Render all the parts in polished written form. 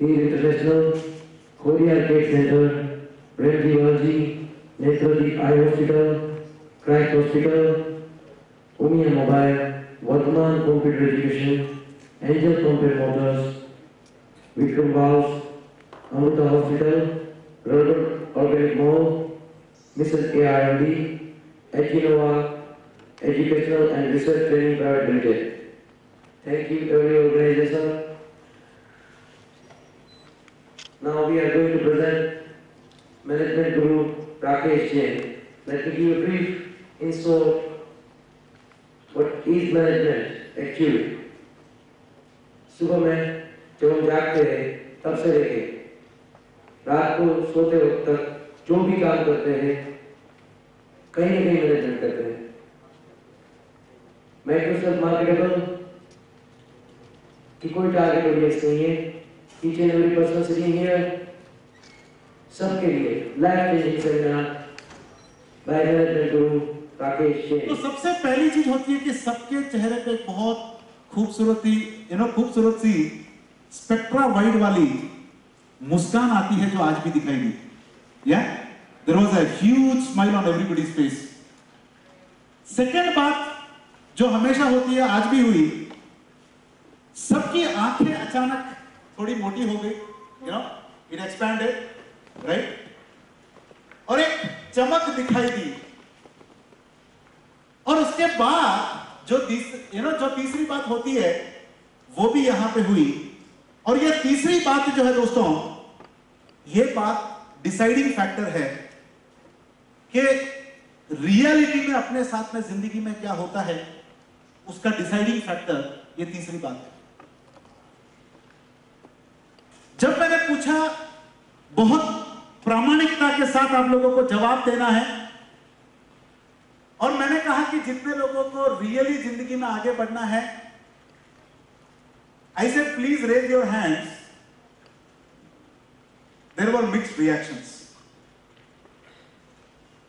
Heal International, Korea Arcade Center, Brain Neurology, Netradi Eye Hospital, Crack Hospital, Umia Mobile, Vardhaman Computer Education, Angel Computer Motors, Vikram Valves, Amruta Hospital, Robert Organic Mall, Mrs. ARMD, Ekinova, Educational and Research Training Private Limited. Thank you every organization. Now we are going to present Management Guru Rakesh Jain. Let me give you a brief intro. What is management actually? सुबह में जब हम जागते हैं तब से लेके रात को सोते वक्त तक जो भी काम करते हैं कहीं न कहीं मैनेजमेंट करते हैं. माइक्रोसॉफ्ट मार्केटेबल की कोई टारगेट ऑडियंस नहीं है. Each and every person sitting here, सबके लिए life changing seminar by management गुरु राकेश जैन. तो सबसे पहली चीज होती है कि सबके चेहरे पे बहुत खूबसूरत सी स्पेक्ट्रा वाइड वाली मुस्कान आती है जो आज भी दिखाई दी. There was a huge smile on everybody's face. Second बात जो हमेशा होती है आज भी हुई, सबकी आंखें अचानक थोड़ी मोटी हो गई. इट एक्सपैंडेड, राइट, और एक चमक दिखाई दी. और उसके बाद जो तीसरी बात होती है वो भी यहां पे हुई. और ये तीसरी बात जो है दोस्तों, ये बात डिसाइडिंग फैक्टर है कि रियलिटी में अपने साथ में जिंदगी में क्या होता है, उसका डिसाइडिंग फैक्टर ये तीसरी बात है. जब मैंने पूछा, बहुत प्रामाणिकता के साथ आप लोगों को जवाब देना है, और मैंने कहा कि जितने लोगों को रियली जिंदगी में आगे बढ़ना है, I said please raise your hands. There were mixed reactions.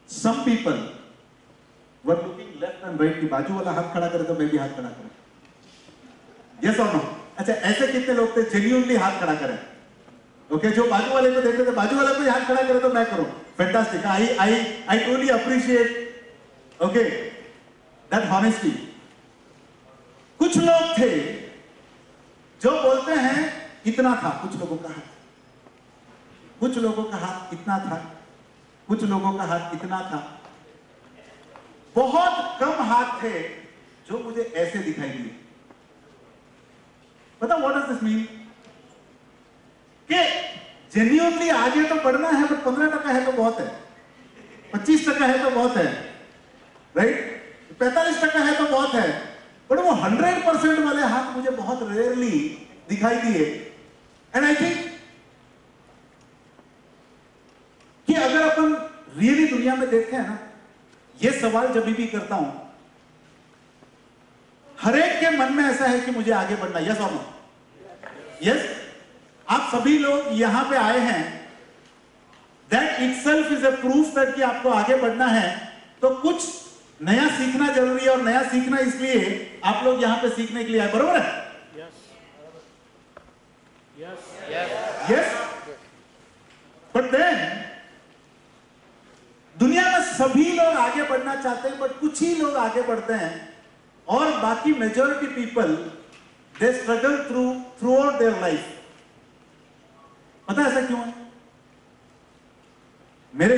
Some people were looking left and right, की बाजू वाला हाथ खड़ा करे तो मैं भी हाथ खड़ा करूं. यस और नो? अच्छा, ऐसे कितने लोग थे जेन्युइनली हाथ खड़ा करें? ओके, जो बाजू वाले को देखते थे, बाजू वाले को हाथ खड़ा करे तो मैं करूं. Fantastic. I truly appreciate okay that honesty. कुछ लोग थे जो बोलते हैं इतना था, कुछ लोगों का हाथ, कुछ लोगों का हाथ इतना था, कुछ लोगों का हाथ इतना था. बहुत कम हाथ थे जो मुझे ऐसे दिखाई दिए. पता व्हाट डज दिस मीन? कि जेन्युइनली आगे तो बढ़ना है, बट 15% है तो बहुत है, 25% है तो बहुत है, राइट, 45% है तो बहुत है, बट वो 100% वाले हाथ मुझे बहुत रेयरली दिखाई दिए. एंड आई थिंक कि अगर अपन रियली दुनिया में देखते हैं ना, ये सवाल जब भी करता हूं, हर एक के मन में ऐसा है कि मुझे आगे बढ़ना. यस और नो? यस. आप सभी लोग यहां पे आए हैं, that itself is a proof that कि आपको आगे बढ़ना है तो कुछ नया सीखना जरूरी है. और नया सीखना इसलिए आप लोग यहां पे सीखने के लिए आए. बरोबर है? यस. बट देन दुनिया में सभी लोग आगे बढ़ना चाहते हैं, बट कुछ ही लोग आगे बढ़ते हैं, और बाकी majority people they struggle through out their life. पता ऐसा क्यों है? मेरे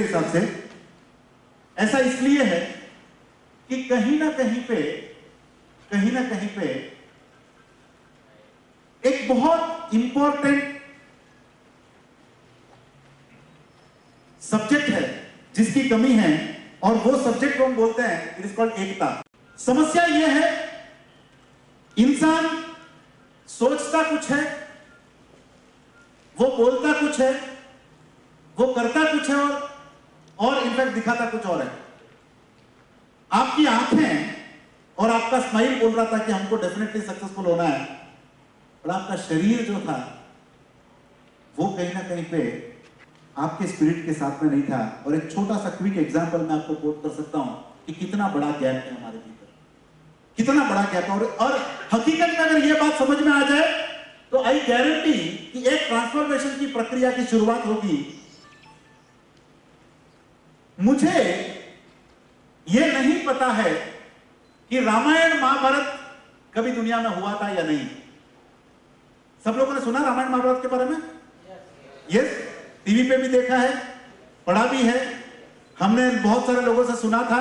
हिसाब से ऐसा इसलिए है कि कहीं ना कहीं पे एक बहुत इंपॉर्टेंट सब्जेक्ट है जिसकी कमी है, और वो सब्जेक्ट को हम बोलते हैं, इट इज कॉल्ड एकता. समस्या यह है, इंसान सोचता कुछ है, वो बोलता कुछ है, वो करता कुछ है, और इनफैक्ट दिखाता कुछ और है. आपकी आंखें और आपका स्माइल बोल रहा था कि हमको डेफिनेटली सक्सेसफुल होना है, और आपका शरीर जो था वो कहीं ना कहीं पे आपके स्पिरिट के साथ में नहीं था. और एक छोटा सा क्विक एग्जांपल मैं आपको कोट कर सकता हूं कि कितना बड़ा गैप है हमारे भीतर, कितना बड़ा गैप है. और हकीकत में अगर ये बात समझ में आ जाए तो तो आई गारंटी कि एक ट्रांसफॉर्मेशन की प्रक्रिया की शुरुआत होगी। मुझे यह नहीं पता है कि रामायण महाभारत कभी दुनिया में हुआ था या नहीं। सब लोगों ने सुना रामायण महाभारत के बारे में? यस, टीवी पे भी देखा है, पढ़ा भी है, हमने बहुत सारे लोगों से सुना था।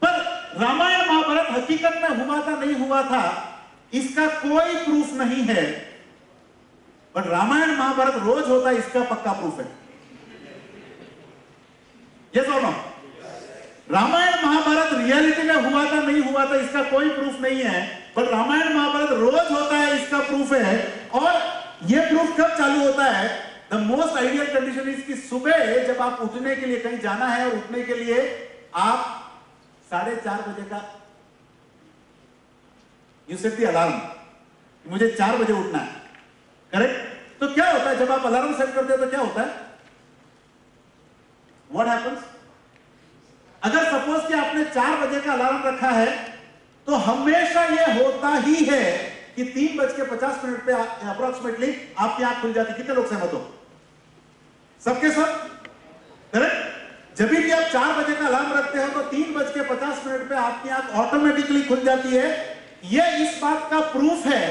पर रामायण महाभारत हकीकत में हुआ था नहीं हुआ था इसका कोई प्रूफ नहीं है। पर रामायण महाभारत रोज होता है इसका पक्का प्रूफ है। यस और नो? रामायण महाभारत रियलिटी में हुआ था नहीं हुआ था इसका कोई प्रूफ नहीं है, पर रामायण महाभारत रोज होता है इसका प्रूफ है। और यह प्रूफ कब चालू होता है? The most ideal condition is कि सुबह जब आप उठने के लिए कहीं जाना है और उठने के लिए आप 4:30 बजे का यू सेट द अलार्म, मुझे 4 बजे उठना है, करेक्ट? तो क्या होता है जब आप अलार्म सेट करते हो तो क्या होता है? What happens? अगर सपोज कि आपने 4 बजे का अलार्म रखा है तो हमेशा यह होता ही है कि 3:50 पे अप्रोक्सीमेटली आपकी आंख खुल जाती। कितने लोग सहमत हो? सबके सब, करेक्ट? जब भी आप 4 बजे का अलार्म रखते हो तो 3:50 पे आपकी आंख ऑटोमेटिकली खुल जाती है। यह इस बात का प्रूफ है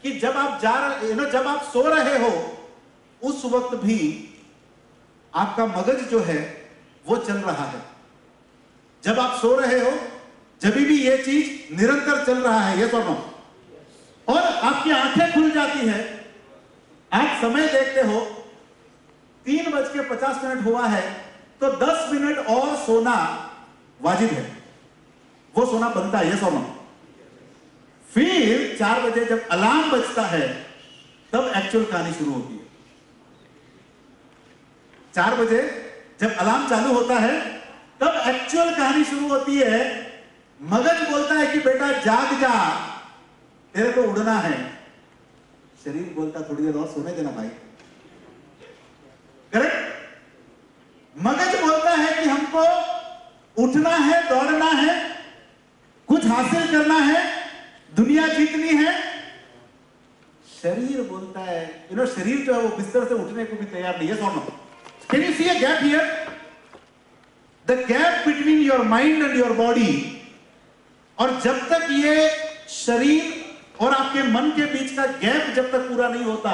कि जब आप जब आप सो रहे हो उस वक्त भी आपका मगज जो है वो चल रहा है। जब आप सो रहे हो जब भी यह चीज निरंतर चल रहा है, ये सुनो, और आपकी आंखें खुल जाती है, आप समय देखते हो 3:50 हुआ है तो 10 मिनट और सोना वाजिब है, वो सोना बनता है, ये सोना। फिर 4 बजे जब अलार्म बजता है तब एक्चुअल कहानी शुरू होती है। 4 बजे जब अलार्म चालू होता है तब एक्चुअल कहानी शुरू होती है। मगज बोलता है कि बेटा जाग जा, तेरे को उड़ना है। शरीर बोलता थोड़ी देर और सोने देना भाई, करेक्ट? मगज बोलता है कि हमको उठना है, दौड़ना है, कुछ हासिल करना है, दुनिया जीतनी है। शरीर बोलता है, शरीर जो है वो बिस्तर से उठने को भी तैयार नहीं है। सुनो, can you see a gap here? The gap between your mind and your body. और जब तक ये शरीर और आपके मन के बीच का गैप जब तक पूरा नहीं होता,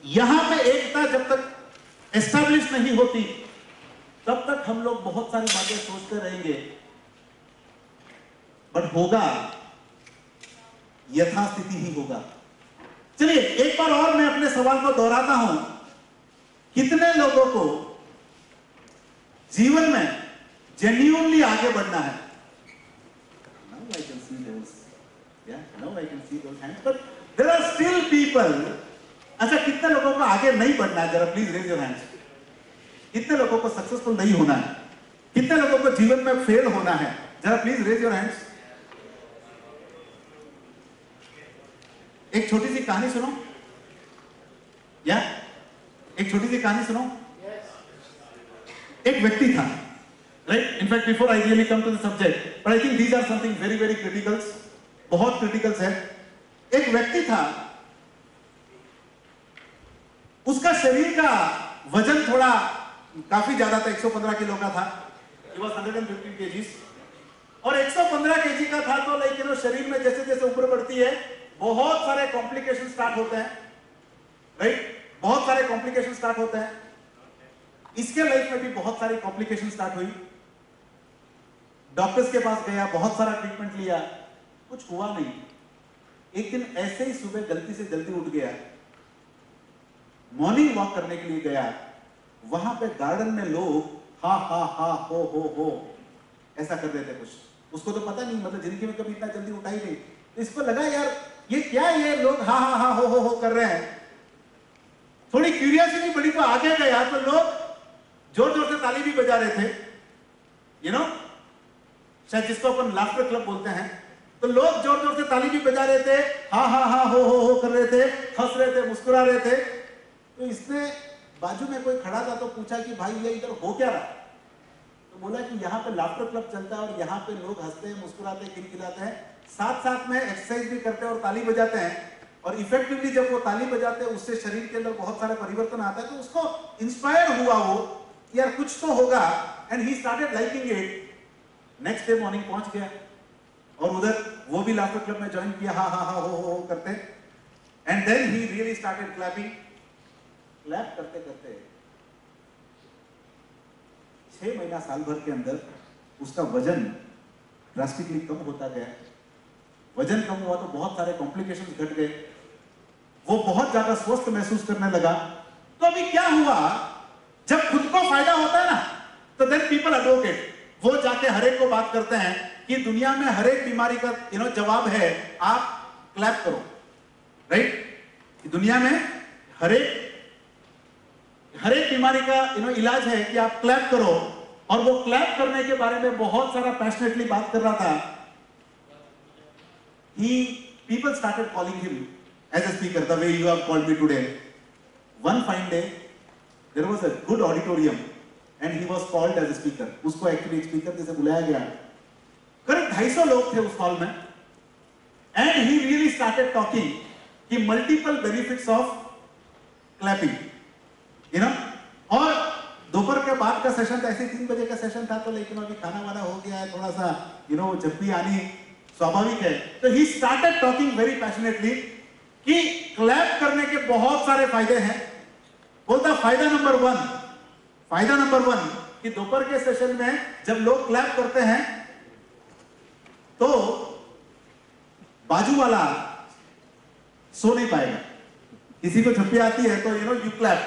यहां पे एकता जब तक एस्टैब्लिश नहीं होती, तब तक हम लोग बहुत सारी बातें सोचते रहेंगे। बट होगा यथास्थिति ही होगा। चलिए एक बार और मैं अपने सवाल को दोहराता हूं, कितने लोगों को जीवन में जेन्युइनली आगे बढ़ना है? Now I can see those, yeah, now I can see those hands, but there are still people. अच्छा, कितने लोगों को आगे नहीं बढ़ना है? जरा प्लीज रेज योर हैंड्स। कितने लोगों को सक्सेसफुल नहीं होना है? कितने लोगों को जीवन में फेल होना है? जरा प्लीज रेज योर हैंड्स। एक छोटी सी कहानी सुनो, या एक छोटी सी कहानी सुनो। एक व्यक्ति था, right? In fact before I really come to the subject, but I think these are something very very criticals, बहुत क्रिटिकल्स है। एक व्यक्ति था, उसका शरीर का वजन थोड़ा काफी ज्यादा था, 115 किलो का था। He was 115 kgs, और 115 केजी का था तो लाइक शरीर में जैसे जैसे उम्र बढ़ती है बहुत सारे कॉम्प्लिकेशन स्टार्ट होते हैं, राइट? बहुत सारे कॉम्प्लिकेशन स्टार्ट होते हैं। इसके लाइफ में भी बहुत सारी कॉम्प्लिकेशन स्टार्ट हुई। डॉक्टर्स के पास गया, बहुत सारा ट्रीटमेंट लिया, कुछ हुआ नहीं। एक दिन ऐसे ही सुबह गलती से जल्दी उठ गया, मॉर्निंग वॉक करने के लिए गया। वहां पे गार्डन में लोग हा हा हा हो ऐसा कर रहे थे कुछ। उसको तो पता नहीं, मतलब जिंदगी में कभी इतना जल्दी उठा ही नहीं। तो इसको लगा यार ये क्या, ये लोग हा हा हा हो कर रहे हैं। थोड़ी क्यूरियोसिटी बड़ी, तो आगे गया तो लोग जोर जोर से ताली भी बजा रहे थे, यू नो, शायद जिसको अपन लाफ्टर क्लब बोलते हैं। तो लोग जोर जोर से ताली भी बजा रहे थे, हा हा हा हो कर रहे थे, हंस रहे थे, मुस्कुरा रहे थे। तो इसने बाजू में कोई खड़ा था तो पूछा कि भाई ये इधर हो क्या रहा? तो बोला कि यहाँ पे लाफ्टर क्लब चलता है और यहाँ पे लोग हंसते हैं, मुस्कुराते हैं, खिलखिलाते हैं, साथ साथ में एक्सरसाइज भी करते हैं और ताली बजाते हैं। और इफेक्टिवली जब वो ताली बजाते हैं उससे शरीर के अंदर बहुत सारे परिवर्तन आता है, तो उसको इंस्पायर हुआ वो, यार कुछ तो होगा, and he started liking it. Next day morning पहुंच गया और उधर वो भी लाफ्टर क्लब में ज्वाइन किया, हा हा हा हो करते, and then he really started clapping. Clap करते करते 6 महीना साल भर के अंदर उसका वजन ड्रास्टिकली कम होता गया। वजन कम हुआ तो बहुत सारे कॉम्प्लिकेशंस घट गए, वो बहुत ज्यादा स्वस्थ महसूस करने लगा। तो अभी क्या हुआ, जब खुद को फायदा होता है ना, तो देन पीपल एडवोकेट, वो जाके हर एक को बात करते हैं कि दुनिया में हर एक बीमारी का जवाब है आप क्लैप करो, राइट। दुनिया में हर एक बीमारी का इलाज है कि आप क्लैप करो। और वो क्लैप करने के बारे में बहुत सारा पैशनेटली बात कर रहा था। People started calling him as a speaker, the way you have called me today. One fine day, there was a good auditorium, and he was called as a speaker. उसको एक्चुअली एक speaker जैसे बुलाया गया। करीब 250 लोग थे उस hall में, and he really started talking कि multiple benefits of clapping, और दोपहर के बाद का सेशन था, ऐसे 3 बजे का सेशन था, तो लेकिन अभी खाना वाना हो गया है, थोड़ा सा जब भी आनी स्वाभाविक है। तो he started talking very passionately कि क्लैप करने के बहुत सारे फायदे हैं। बोलता फायदा नंबर वन कि दोपहर के सेशन में जब लोग क्लैप करते हैं तो बाजू वाला सो नहीं पाएगा। किसी को छुट्टी आती है तो यू क्लैप।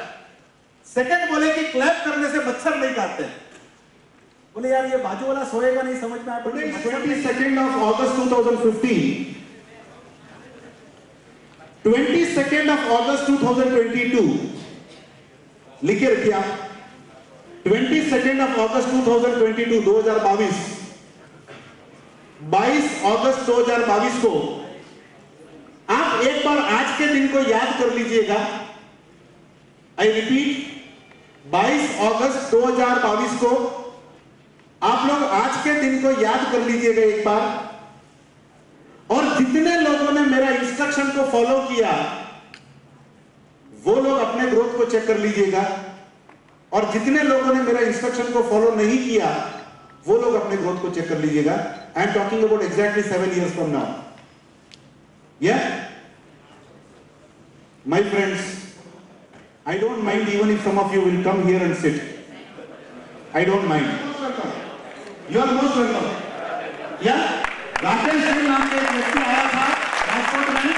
सेकंड बोले कि क्लैप करने से मच्छर नहीं काटते। बोले यार ये बाजू वाला सोएगा नहीं, समझ में आया। 22nd of August 2015, 22nd of August 2022, लिखे रखिए आप, 22nd of August 2022, 2022, 22 अगस्त 2022 को आप एक बार आज के दिन को याद कर लीजिएगा। आई रिपीट, 22 अगस्त 2022 को आप लोग आज के दिन को याद कर लीजिएगा एक बार। और जितने लोगों ने मेरा इंस्ट्रक्शन को फॉलो किया वो लोग अपने ग्रोथ को चेक कर लीजिएगा, और जितने लोगों ने मेरा इंस्ट्रक्शन को फॉलो नहीं किया वो लोग अपने ग्रोथ को चेक कर लीजिएगा। I am talking about exactly 7 years from now. Yeah, my friends, I don't mind even if some of you will come here and sit. I don't mind. You are most welcome. Yeah, Rakesh Singh नाम के एक व्यक्ति आया था राजकोट में,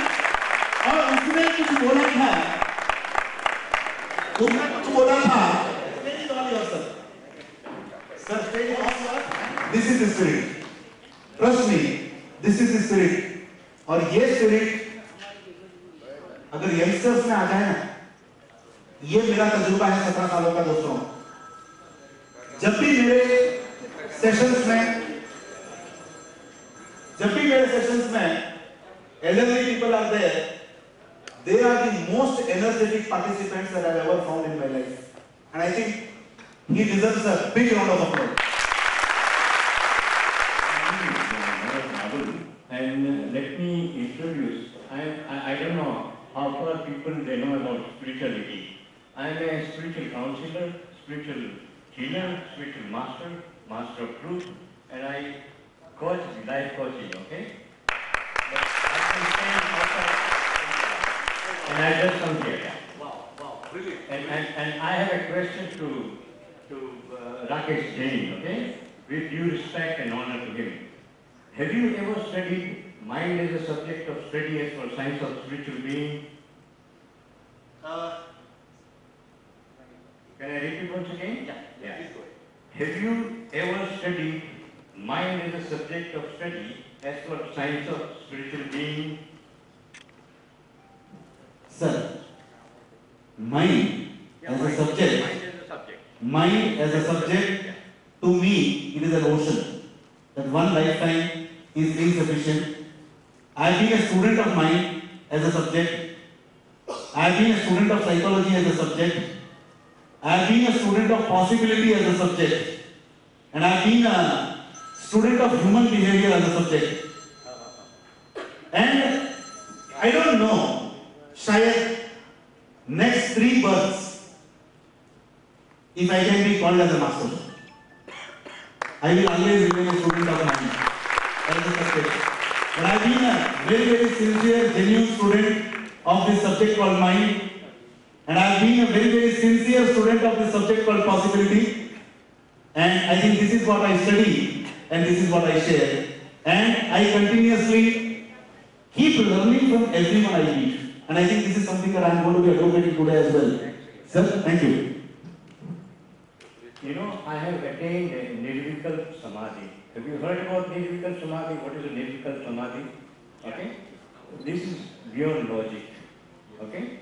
और उसने कुछ बोला था, This is the spirit. Trust me, this is the spirit. और ये स्पिरिट अगर यंगस्टर्स में आ जाए ना, ये मेरा तजुर्बा है 17 सालों का दोस्तों। जब भी मेरे सेशंस में elderly people are there, they are the most energetic participants that I've ever found in my life, and I think he deserves a big round of applause. And let me introduce, I don't know how far people they know about spirituality. I am a spiritual counselor, spiritual healer, spiritual master, master of truth, and I coach life coaching, okay? But I can say and I just come here. Wow, brilliant. And I have a question to Rakesh Jain, okay? With due respect and honor to him. Have you ever studied mind as a subject of study as for science of spiritual being? Can I repeat once again? Yeah. Please go ahead. Have you ever studied mind as a subject of study as for science of spiritual being? Sir, mind as a subject. Mind as a subject. Mind as a subject, to me, it is an ocean. That one lifetime is insufficient. I have been a student of mind as a subject. I have been a student of psychology as a subject. I have been a student of possibility as a subject. And I have been a student of human behavior as a subject. And I don't know शायद next 3 births, if I can be called as a master, I will always remain a student of mine. That is the first. But I have been a very, very sincere, genuine student of this subject called mind, and I have been a very, very sincere student of this subject called possibility. And I think this is what I study, and this is what I share. And I continuously keep learning from everyone I meet. And I think this is something that I am going to be advocating today as well. Sir, thank you. You know, I have attained a Nirvikal Samadhi. Have you heard about Nirvikal Samadhi? What is a Nirvikal Samadhi? Okay? This is beyond logic. Okay?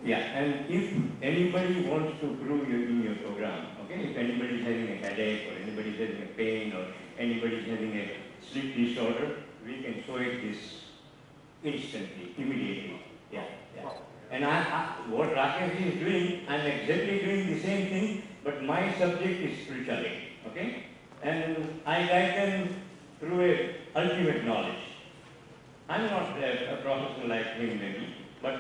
Yeah, and if anybody wants to prove you in your program, okay, if anybody is having a headache or anybody is having a pain or anybody is having a sleep disorder, we can show it this instantly, immediately. Yeah, yeah. And what Rakesh is doing, I'm exactly doing the same thing, but my subject is spirituality, okay? And I guide them through a ultimate knowledge. I'm not a professional like him maybe, but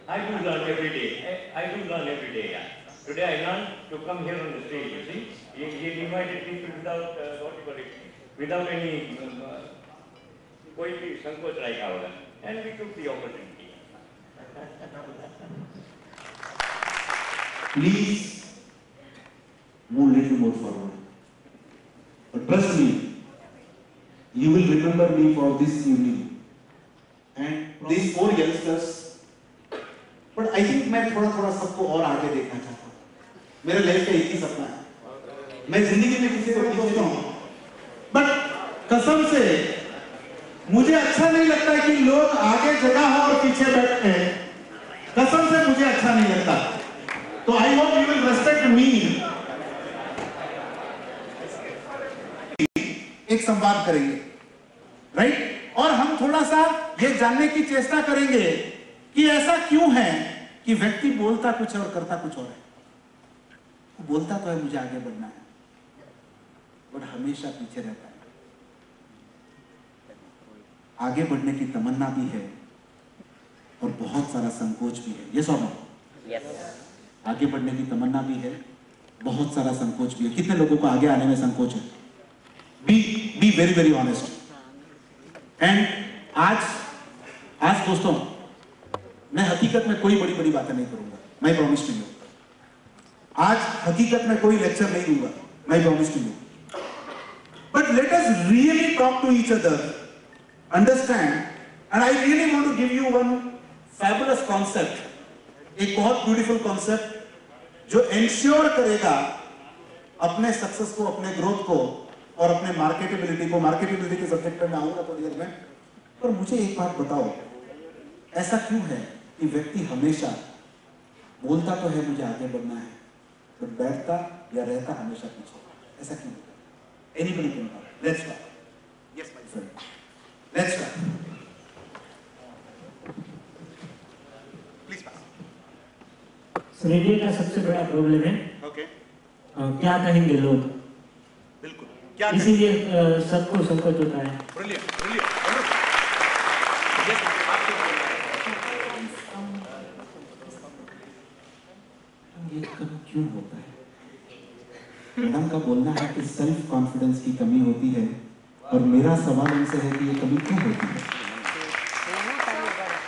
I do learn every day. I do learn every day, yeah. Today I learned to come here on the stage, you see. He invited people without, what you call it, without any, koi bhi sankoch rakha hoga. And we took the opportunity. Please move a little more forward. But trust me, you will remember me for this evening. And these 4 youngsters, but I think मैं थोड़ा सबको और आगे देखना चाहता हूँ. मेरे life का एक ही सपना है. मैं जिंदगी में किसी को नहीं सोचता हूँ. But कसम से मुझे अच्छा नहीं लगता कि लोग आगे जगह हो और पीछे बैठे हैं. कसम से मुझे अच्छा नहीं लगता. तो I hope you will respect मी. एक संवाद करेंगे, राइट? और हम थोड़ा सा ये जानने की चेष्टा करेंगे कि ऐसा क्यों है कि व्यक्ति बोलता कुछ और करता कुछ और है. बोलता तो है मुझे आगे बढ़ना है, बट हमेशा पीछे रहता है. आगे बढ़ने की तमन्ना भी है और बहुत सारा संकोच भी है. ये सब आगे बढ़ने की तमन्ना भी है, बहुत सारा संकोच भी है. कितने लोगों को आगे आने में संकोच है? Be very very honest. And आज दोस्तों, मैं हकीकत में कोई बड़ी बातें नहीं करूंगा. मैं प्रॉमिस टू यू. आज हकीकत में कोई लेक्चर नहीं दूंगा. मैं promise to you. But let us really talk to each other, understand. And I really want to give you one fabulous concept, एक बहुत ब्यूटीफुल कॉन्सेप्ट जो इंश्योर करेगा अपने सक्सेस को, अपने ग्रोथ को और अपने मार्केटेबिलिटी को. मार्केटेबिलिटी के सब्जेक्ट पर मैं आऊंगा थोड़ी देर में. पर मुझे एक बात बताओ, ऐसा क्यों है कि व्यक्ति हमेशा बोलता तो है मुझे आगे बढ़ना है, तो बैठता या रहता हमेशा पीछे? ऐसा क्यों? Anybody can talk. Let's start. Yes my friend, let's start. Please pass. Sir, India का सबसे बड़ा प्रॉब्लम है. ओके. क्या कहेंगे लोग? बिल्कुल. क्या इसीलिए सबको संकोच होता है. ब्रिलियंट. ये कभी क्यों होता है? मैडम का बोलना है कि सेल्फ कॉन्फिडेंस की कमी होती है, और मेरा सवाल उनसे है कि ये कमी क्यों होती है?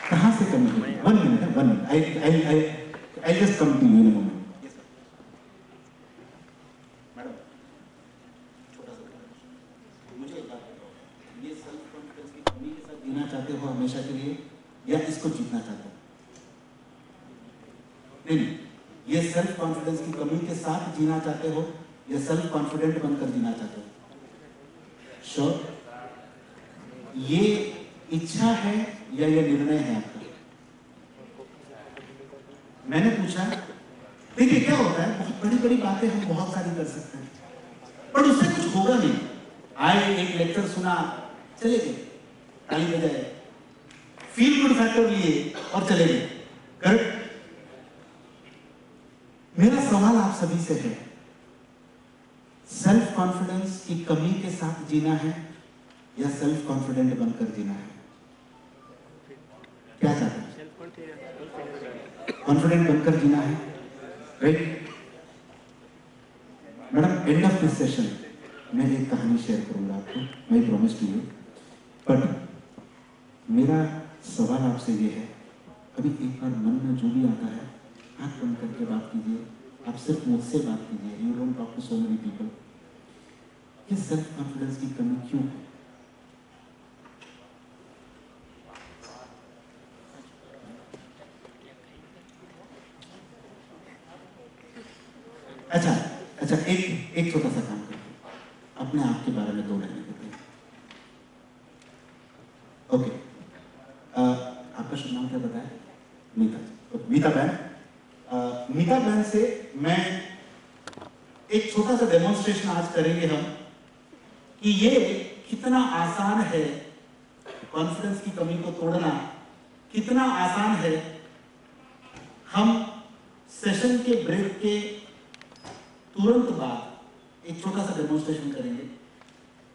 कहाँ से कमी होती है? 1 minute. I just come to you in a moment. Madam, छोटा सा मुझे एक बात बताओ, ये सेल्फ कॉन्फिडेंस की कमी के साथ जीना चाहते हो हमेशा के लिए, या इसको जीतना चाहते हो? नहीं, ये सेल्फ कॉन्फिडेंस की कमी के साथ जीना चाहते हो या सेल्फ कॉन्फिडेंट बनकर जीना चाहते हो? श्योर? ये इच्छा है या ये निर्णय है आपका? मैंने पूछा. देखिए क्या होता है, बहुत बड़ी बातें हम बहुत सारी कर सकते हैं, पर उससे कुछ होगा नहीं. आए, एक लेक्चर सुना, चले गए, ताली बजाए, फील गुड फैक्टर लिए और चले गए. करेक्ट? मेरा सवाल आप सभी से है, सेल्फ कॉन्फिडेंस की कमी के साथ जीना है या सेल्फ कॉन्फिडेंट बनकर जीना है? क्या चाहते हैं? कॉन्फिडेंट बनकर जीना है, right? Madam, end of this session मैं एक कहानी शेयर करूंगा आपको, मैं प्रॉमिस टू यू। बट मेरा सवाल आपसे ये है, अभी एक बार मन में जो भी आता है आंख बंद करके बात कीजिए, आप सिर्फ मुझसे बात कीजिए, you don't talk to so many people. ये सेल्फ कॉन्फिडेंस की कमी क्यों है? अच्छा, एक छोटा सा काम करते हैं, अपने आप के बारे में 2 लाइनें कहते हैं। ओके, आपका शुभ नाम क्या बताया? मीता बहन। मीता बहन से मैं एक छोटा सा डेमोन्स्ट्रेशन आज करेंगे हम कि ये कितना आसान है, कॉन्फिडेंस की कमी को तोड़ना कितना आसान है। हम सेशन के ब्रेक के तुरंत बाद एक छोटा सा डेमोन्स्ट्रेशन करेंगे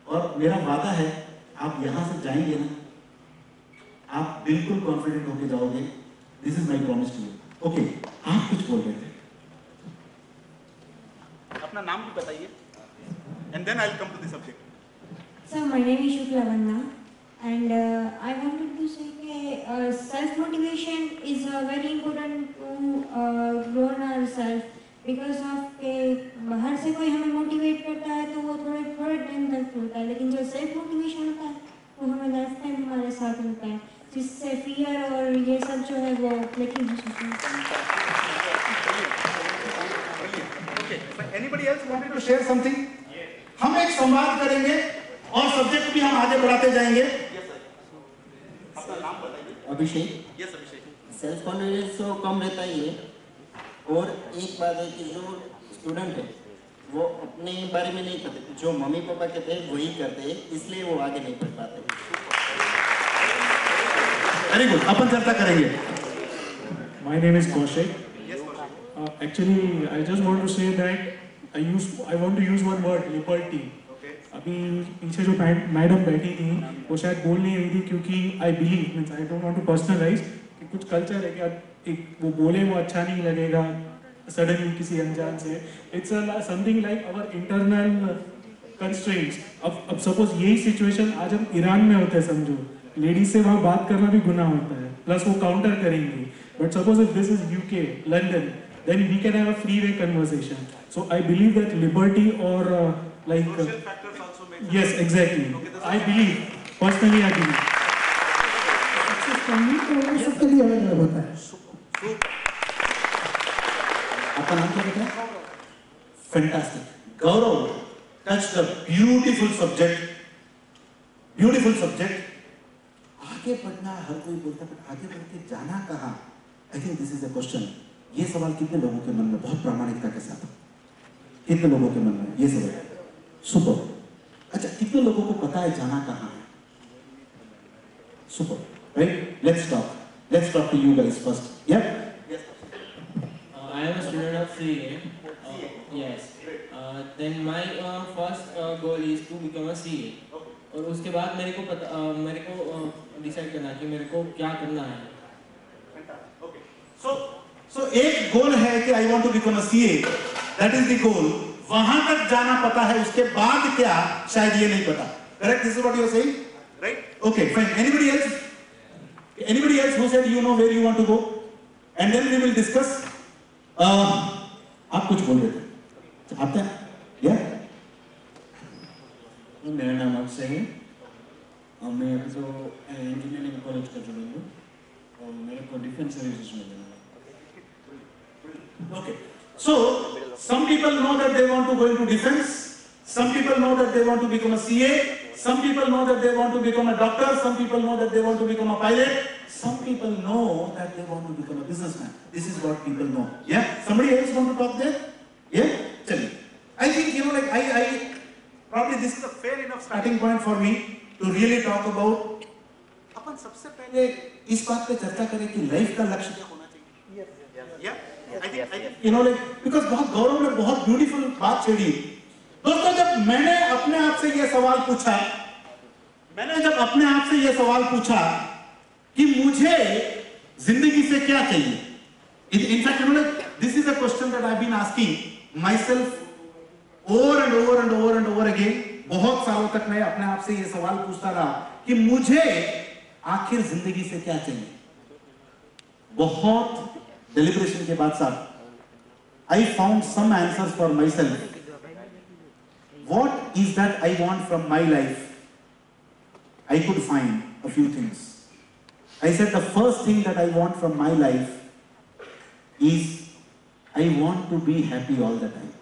और मेरा वादा है आप यहां से जाएंगे ना, आप बिल्कुल कॉन्फिडेंट होके जाओगे। This is my promise to you. Okay, आप कुछ बोल रहे थे, अपना नाम भी बताइए and then I will come to the subject. Sir, my name is Shukla Vanna, and I wanted to say that self-motivation is very important to grow ourselves, because of के बाहर से कोई हमें मोटिवेट करता है तो वो थोड़े टाइम तक होता है, लेकिन जो सेल्फ मोटिवेशन होता है वो हमें लाइफ टाइम हमारे साथ होता है, जिससे फियर और ये सब जो है वो लेकिन anybody else wanted to share something? हम एक संवाद करेंगे और सब्जेक्ट भी हम आगे बढ़ाते जाएंगे। अपना नाम बताइए। अभिषेक। यस अभिषेक। सेल्फ कॉन्फिडेंस तो कम रहता ही है, और एक बात है कि जो स्टूडेंट है वो अपने बारे में नहीं करते, जो मम्मी पापा कहते हैं वही करते हैं, इसलिए वो आगे नहीं बढ़ पाते। वेरी गुड, अपन चर्चा करेंगे। My name is Kaushik. Actually, I just want to say that I want to use one word, liberty. अभी पीछे जो मैडम बैठी थी वो शायद बोल नहीं रही थी, क्योंकि I believe means I don't want to personalise कि कुछ कल्चर है कि एक वो बोले वो अच्छा नहीं लगेगा सडनली किसी अनजान से। It's something like our internal constraints. अब सपोज यही सिचुएशन आज हम ईरान में होते हैं, समझो लेडीज से वहाँ बात करना भी गुनाह होता है, प्लस वो काउंटर करेंगी। But suppose if this is UK, London, then we can have a free-way conversation. So I believe that liberty or like social factors also make yes, exactly. Okay, I believe personally, I believe. Success करनी तो सबके लिए अलग अलग होता है। आपका नाम क्या बताया? Fantastic. Gaurav touch the beautiful subject. आगे बढ़ना हर कोई बोलता है, बट आगे बढ़ के जाना कहाँ? I think this is a question. ये सवाल कितने लोगों के मन में बहुत प्रामाणिकता के साथ, कितने लोगों के मन में ये सवाल? सुपर। अच्छा, कितने लोगों को पता है जाना कहाँ है? Super, right? Let's talk to you guys first. या I am a student of CA. Yes. Then my first goal is to become a CA. और उसके बाद मेरे को डिसाइड करना कि मेरे को क्या करना है। So एक गोल है कि I want to become a CA. That is the goal. वहां तक जाना पता है, उसके बाद क्या शायद ये नहीं पता। Correct? This is what you are saying, right? Okay, fine. Anybody else? Anybody else who said you know where you want to go? And then we will discuss. आप कुछ बोल रहे थे, आप क्या? Yeah? मेरा नाम अक्षय है और मैं अभी तो इंजीनियरिंग कॉलेज का स्टूडेंट हूँ और मेरे को डिफेंस सर्विसेज में जाना है। Okay. So some people know that they want to go into defense. Some people know that they want to become a CA. Some people know that they want to become a doctor. Some people know that they want to become a pilot. Some people know that they want to become a businessman. This is what people know. Yeah. Somebody else want to talk there? Yeah. Tell me. I think like I probably this is a fair enough starting point for me to really talk about. अपन सबसे पहले इस बात पे चर्चा करें कि life का लक्ष्य क्या होना चाहिए. Yeah. I think because बहुत गौरव ने बहुत ब्यूटीफुल बात छेड़ी। दोस्तों, जब मैंने अपने आप से ये सवाल पूछा कि मुझे जिंदगी से क्या चाहिए? In fact, you know, like, this is a question that I've been asking myself over and over and over and over again. बहुत सालों तक मैं अपने आप से ये सवाल पूछता रहा कि मुझे आखिर जिंदगी से क्या चाहिए? बहुत deliberation के बाद साहब, I found some answers for myself. What is that I want from my life? I could find a few things. I said the first thing that I want from my life is I want to be happy all the time.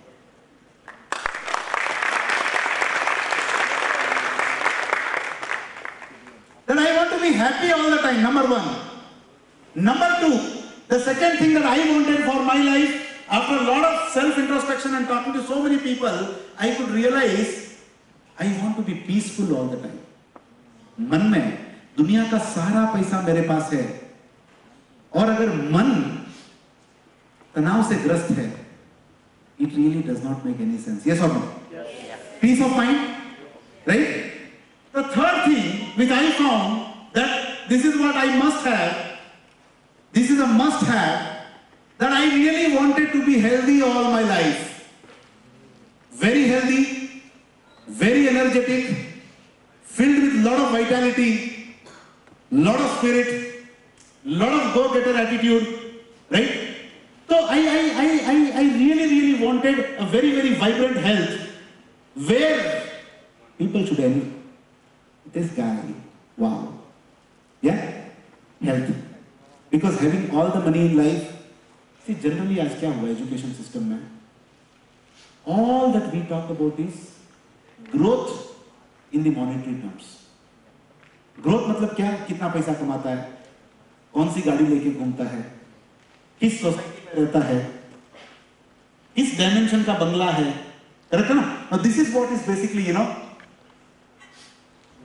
Then I want to be happy all the time, number one. Number two, the second thing that I wanted for my life, after a lot of self-introspection and talking to so many people, I could realize I want to be peaceful all the time. मन में दुनिया का सारा पैसा मेरे पास है और अगर मन तनाव से ग्रस्त है, it really does not make any sense. Yes or no? Yes. Peace of mind, right? The third thing which I found that this is what I must have, this is a must have, that I really wanted to be healthy all my life. Very healthy, very energetic, filled with lot of vitality, lot of spirit, lot of go-getter attitude, right? So I really wanted a very, very vibrant health where people should envy. This guy, wow. Yeah? Health. Because having all the money in life, see generally आज क्या हुआ education system में? All that we talk about is growth in the monetary terms. Growth मतलब क्या? कितना पैसा कमाता है? कौन सी गाड़ी लेके घूमता है? किस सोसाइटी में रहता है? किस डायमेंशन का बंगला है? करेक्ट ना? Now this is what is basically, you know,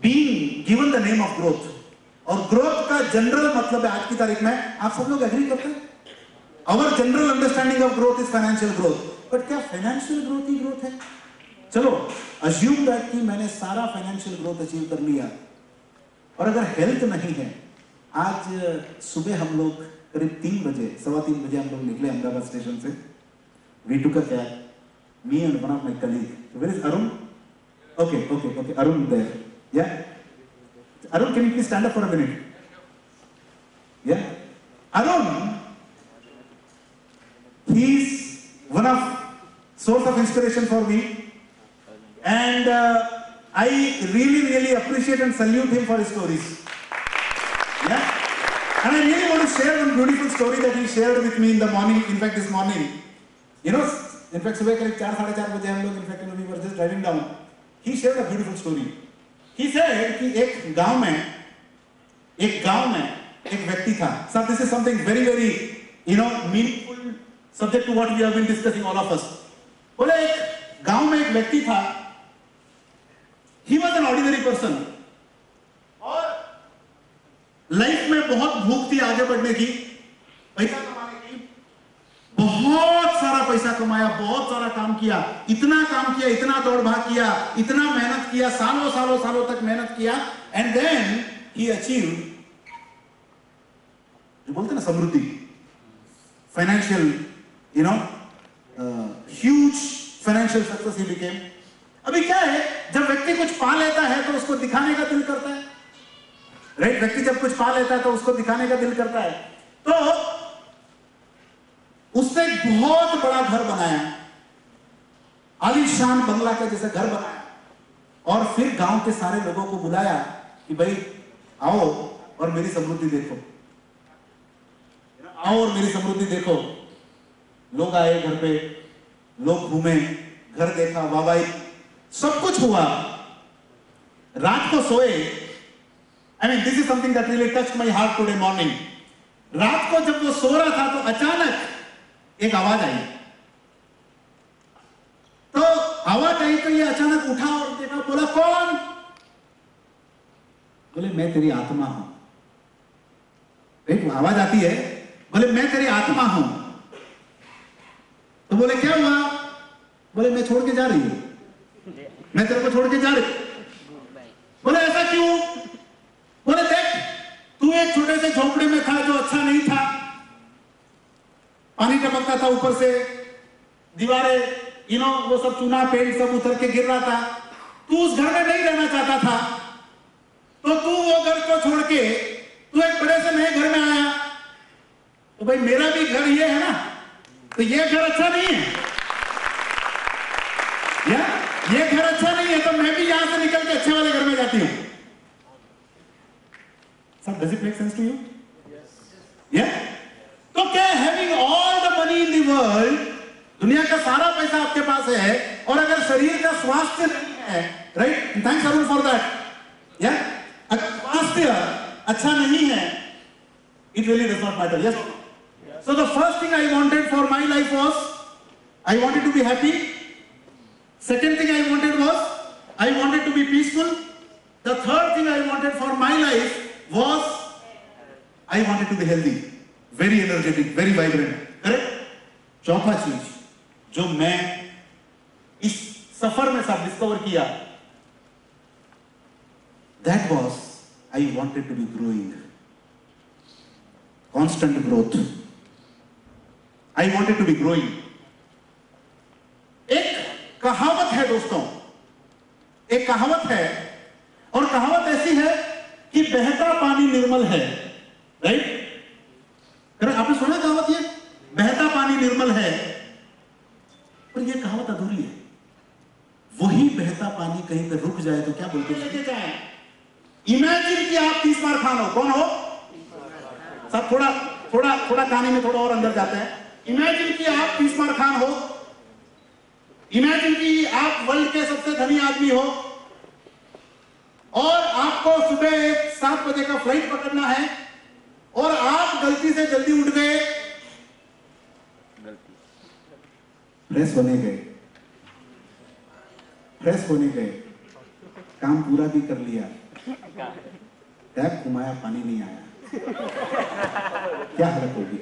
being given the name of growth. और growth का जनरल मतलब है आज की तारीख में, आप सब लोग एग्री करते हैं? Our general understanding of growth is financial growth. But क्या financial growth ही growth है? चलो, assume that कि मैंने सारा financial growth achieve कर लिया और अगर health नहीं है, आज सुबह हम लोग करीब 3 बजे, 3:15 बजे हम लोग निकले अहमदाबाद स्टेशन से. We took a cab, me and one of my colleagues. Where is Arun? Okay, Arun there. Yeah? Arun, can you please stand up for a minute? Yeah? Arun, he's one of source of inspiration for me. And I really appreciate and salute him for his stories. Yeah? And I really want to share one beautiful story that he shared with me in the morning, in fact this morning. You know, in fact सुबह करीब 4-4:30 बजे हम लोग, in fact we were just driving down. He shared a beautiful story. He said कि एक गांव में एक व्यक्ति था. So this is something very, you know, meaningful subject to what we have been discussing all of us. बोले एक गांव में एक व्यक्ति था. He was an ordinary person. और लाइफ में बहुत भूख थी आगे बढ़ने की, पैसा कमाने की. बहुत सारा पैसा कमाया, बहुत सारा काम किया, इतना काम किया, इतना दौड़ भाग किया, इतना मेहनत किया, सालों तक मेहनत किया, and then he achieved, जो बोलते हैं ना समृद्धि, financial, you know, huge financial success he became. अभी क्या है, जब व्यक्ति कुछ पा लेता है तो उसको दिखाने का दिल करता है, राइट? व्यक्ति जब कुछ पा लेता है तो उसको दिखाने का दिल करता है. तो उसने एक बहुत बड़ा घर बनाया, आलीशान बंगला का जैसा घर बनाया, और फिर गांव के सारे लोगों को बुलाया कि भाई आओ और मेरी समृद्धि देखो, आओ और मेरी समृद्धि देखो. लोग आए घर पे, लोग घूमे, घर देखा, वाहवाही, सब कुछ हुआ. रात को सोए. I mean, this is something that really touched my heart today morning. रात को जब वो सो रहा था तो अचानक एक आवाज आई. तो आवाज आई तो ये अचानक उठा और देखा, बोला कौन? बोले मैं तेरी आत्मा हूं. एक आवाज आती है, बोले मैं तेरी आत्मा हूं. तो बोले क्या हुआ? बोले मैं छोड़ के जा रही हूं, मैं तेरे को छोड़ के जा रही. बोले ऐसा क्यों? बोले देख, तू एक छोटे से झोपड़े में था जो अच्छा नहीं था, दीवारें वो सब चूना पेंट सब उतर के गिर रहा था, तू उस घर में नहीं रहना चाहता था, तो तू वो घर को छोड़ के तू एक बड़े से नए घर में आया। तो भाई मेरा भी घर ये है ना, तो ये घर अच्छा नहीं है या ये घर अच्छा नहीं है, तो मैं भी यहां से निकल के अच्छे वाले घर में जाती हूं। सब does it make sense to you? या तो क्या having all the money in the world, दुनिया का सारा पैसा आपके पास है, और अगर शरीर का स्वास्थ्य नहीं है, right, thanks Arun for that, या अगर स्वास्थ्य अच्छा नहीं है, it really does not matter. Yes. So the first thing I wanted for my life was I wanted to be happy. Second thing I wanted was I wanted to be peaceful. The third thing I wanted for my life was I wanted to be healthy, very energetic, very vibrant. Correct? चौथा चीज जो मैं इस सफर में सब discover किया, that was I wanted to be growing. Constant growth. I wanted to be growing. एक कहावत है दोस्तों, एक कहावत है, और कहावत ऐसी है कि बहता पानी निर्मल है, राइट? आपने सुना कहावत ये? बहता पानी निर्मल है, पर ये कहावत अधूरी है। वही बहता पानी कहीं पे रुक जाए तो क्या बोलते हैं? लेके जाए। इमेजिन कि आप 30 बार खान हो, कौन हो? सब थोड़ा कहानी में थोड़ा और अंदर जाते हैं। इमेजिन कि आप 30 बार खान हो, इमेजिन कि आप वर्ल्ड के सबसे धनी आदमी हो, और आपको सुबह 7 बजे का फ्लाइट पकड़ना है, और आप गलती से जल्दी उठ गए, फ्रेश होने गए, काम पूरा भी कर लिया, टैप घुमाया, पानी नहीं आया, क्या हालत होगी?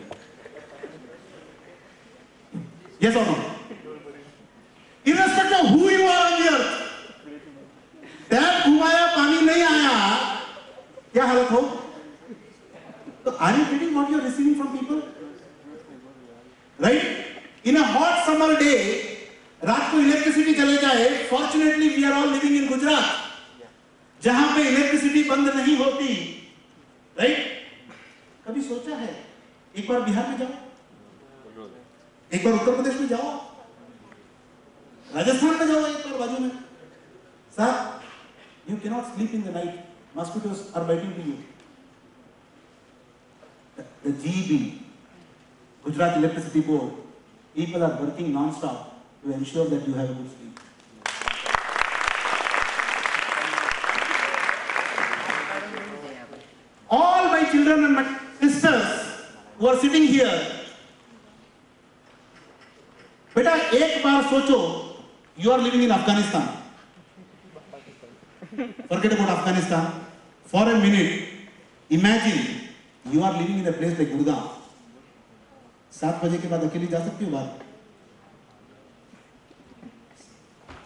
Yes or no? Irrespective of who you are on the earth, tap घुमाया, पानी नहीं आया, क्या हालत हो? तो are you getting what you are receiving from people? Right? In a hot summer day, रात को इलेक्ट्रिसिटी चले जाए, fortunately we are all living in Gujarat, जहां पे इलेक्ट्रिसिटी बंद नहीं होती, राइट? कभी सोचा है एक बार बिहार में जाओ, एक बार उत्तर प्रदेश में जाओ, राजस्थान में जाओ, एक बार बाजू में, sir you can not sleep in the night, mosquitoes are biting to you. The GB, Gujarat electricity board, people are working non-stop to ensure that you have a good sleep. All my children and my sisters who are sitting here, बेटा एक बार सोचो, you are living in Afghanistan. Forget about Afghanistan. For a minute, imagine you are living in a place like Gurgaon. 7 बजे के बाद अकेली जा सकती हो बाहर?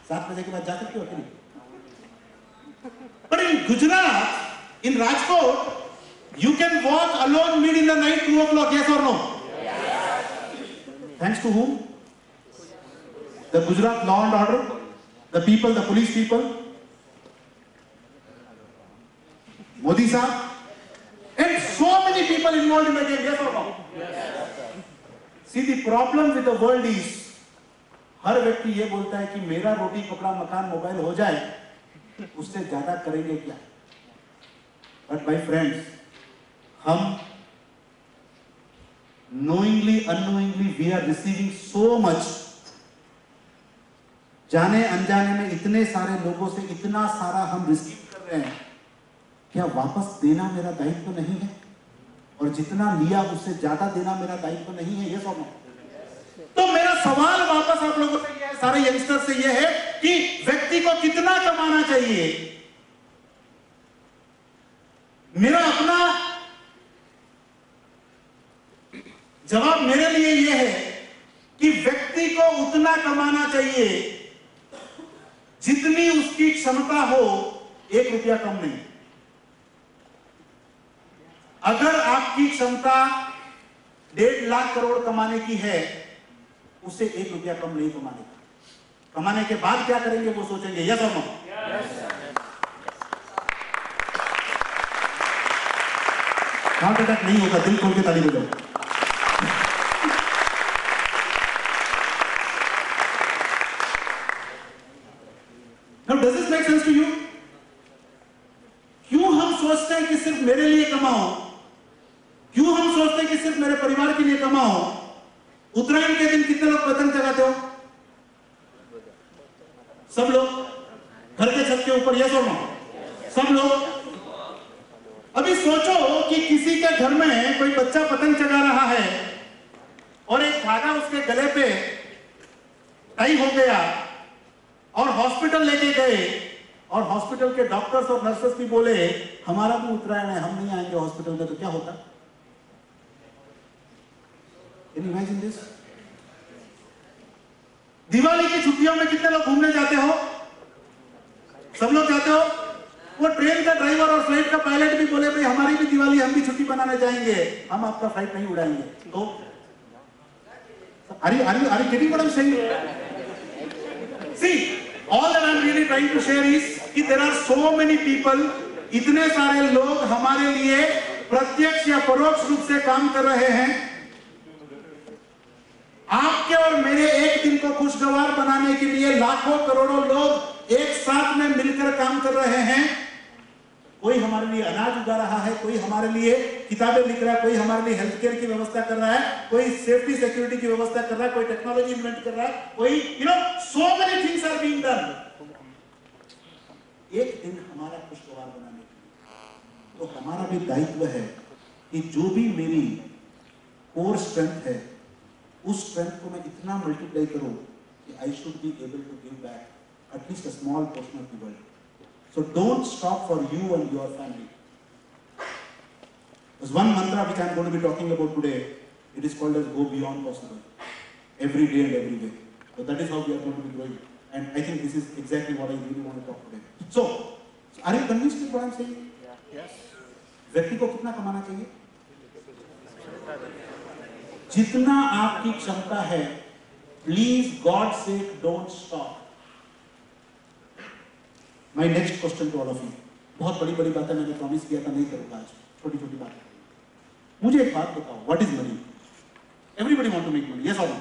7 बजे के बाद जा सकती हो अकेली? But in Gujarat, in Rajkot, you can walk alone mid in the night 2 o'clock, yes or no? Yes. Thanks to whom? The Gujarat law and order, the people, the police people, Modi sahab, and so many people involved in the game, yes or no? Yes. See, the problem with the world is, हर व्यक्ति ये बोलता है कि मेरा रोटी कपड़ा मकान mobile हो जाए, उससे ज्यादा करेंगे क्या? But my friends, हम knowingly, unknowingly, we are receiving so much. जाने अनजाने में इतने सारे लोगों से इतना सारा हम रिसीव कर रहे हैं, क्या वापस देना मेरा दायित्व नहीं है? और जितना लिया उससे ज्यादा देना मेरा दायित्व नहीं है? ये सब तो मेरा सवाल वापस आप लोगों से यह है, सारे यंगस्टर से यह है कि व्यक्ति को कितना कमाना चाहिए? मेरा अपना जवाब मेरे लिए यह है कि व्यक्ति को उतना कमाना चाहिए जितनी उसकी क्षमता हो, 1 रुपया कम नहीं। अगर आपकी क्षमता 1.5 लाख करोड़ कमाने की है, उससे 1 रुपया कम नहीं कमाने का। कमाने के बाद क्या करेंगे वो सोचेंगे। यस और नो? हार्ट अटैक नहीं होगा, दिल खोल के ताली बजाओ। Now, does this make sense to you? क्यों हम सोचते हैं कि सिर्फ मेरे लिए कमाओ? क्यों हम सोचते हैं कि सिर्फ मेरे परिवार के लिए कमाओ? उत्तरायण के दिन कितने लोग पतंग चगाते हो? सब लोग घर के छत के ऊपर, यस और नो? सब लोग। अभी सोचो कि किसी के घर में कोई बच्चा पतंग चगा रहा है और एक धागा उसके गले पे टाई हो गया और हॉस्पिटल लेके गए और हॉस्पिटल के डॉक्टर्स और नर्सेस भी बोले हमारा भी उत्तरायण है, हम नहीं आएंगे हॉस्पिटल में, तो क्या होता? Can you imagine this? Diwali की छुट्टियों में कितने लोग घूमने जाते हो? सब लोग जाते हो? वो ट्रेन का ड्राइवर और फ्लाइट का पायलट भी बोले भाई हमारी भी दिवाली, हम भी छुट्टी बनाने जाएंगे, हम आपका फ्लाइट नहीं उड़ाएंगे। तो are you getting what I'm saying? See, all that I'm really trying to share is कि there are so many people, इतने सारे लोग हमारे लिए प्रत्यक्ष या परोक्ष रूप से काम कर रहे हैं। आपके और मेरे एक दिन को खुशगवार बनाने के लिए लाखों करोड़ों लोग एक साथ में मिलकर काम कर रहे हैं। कोई हमारे लिए अनाज उगा रहा है, कोई हमारे लिए किताबें लिख रहा है, कोई हमारे लिए हेल्थ केयर की व्यवस्था कर रहा है, कोई सेफ्टी सिक्योरिटी की व्यवस्था कर रहा है, कोई टेक्नोलॉजी इन्वेंट कर रहा है, कोई so many things are being done. एक दिन हमारा खुशगवार बनाने के लिए तो हमारा भी दायित्व है कि जो भी मेरी कोर स्ट्रेंथ है उस स्ट्रेंथ को मैं इतना मल्टीप्लाई करूं कि I should be able to give back at least a small portion of the world. So don't stop for you and your family. There's one mantra which I'm going to be talking about today. It is called as go beyond possible. Every day and every way. So that is how we are going to be growing. And I think this is exactly what I really want to talk today. So are you convinced with what I'm saying? Yes. व्यक्ति को कितना कमाना चाहिए? जितना आपकी क्षमता है, please God sake don't stop. My next question to all of you. बहुत बड़ी बड़ी बातें मैंने प्रॉमिस किया था नहीं करूंगा आज, छोटी छोटी बातें। मुझे एक बात बताओ, what is money? Everybody want to make money, yes और नो?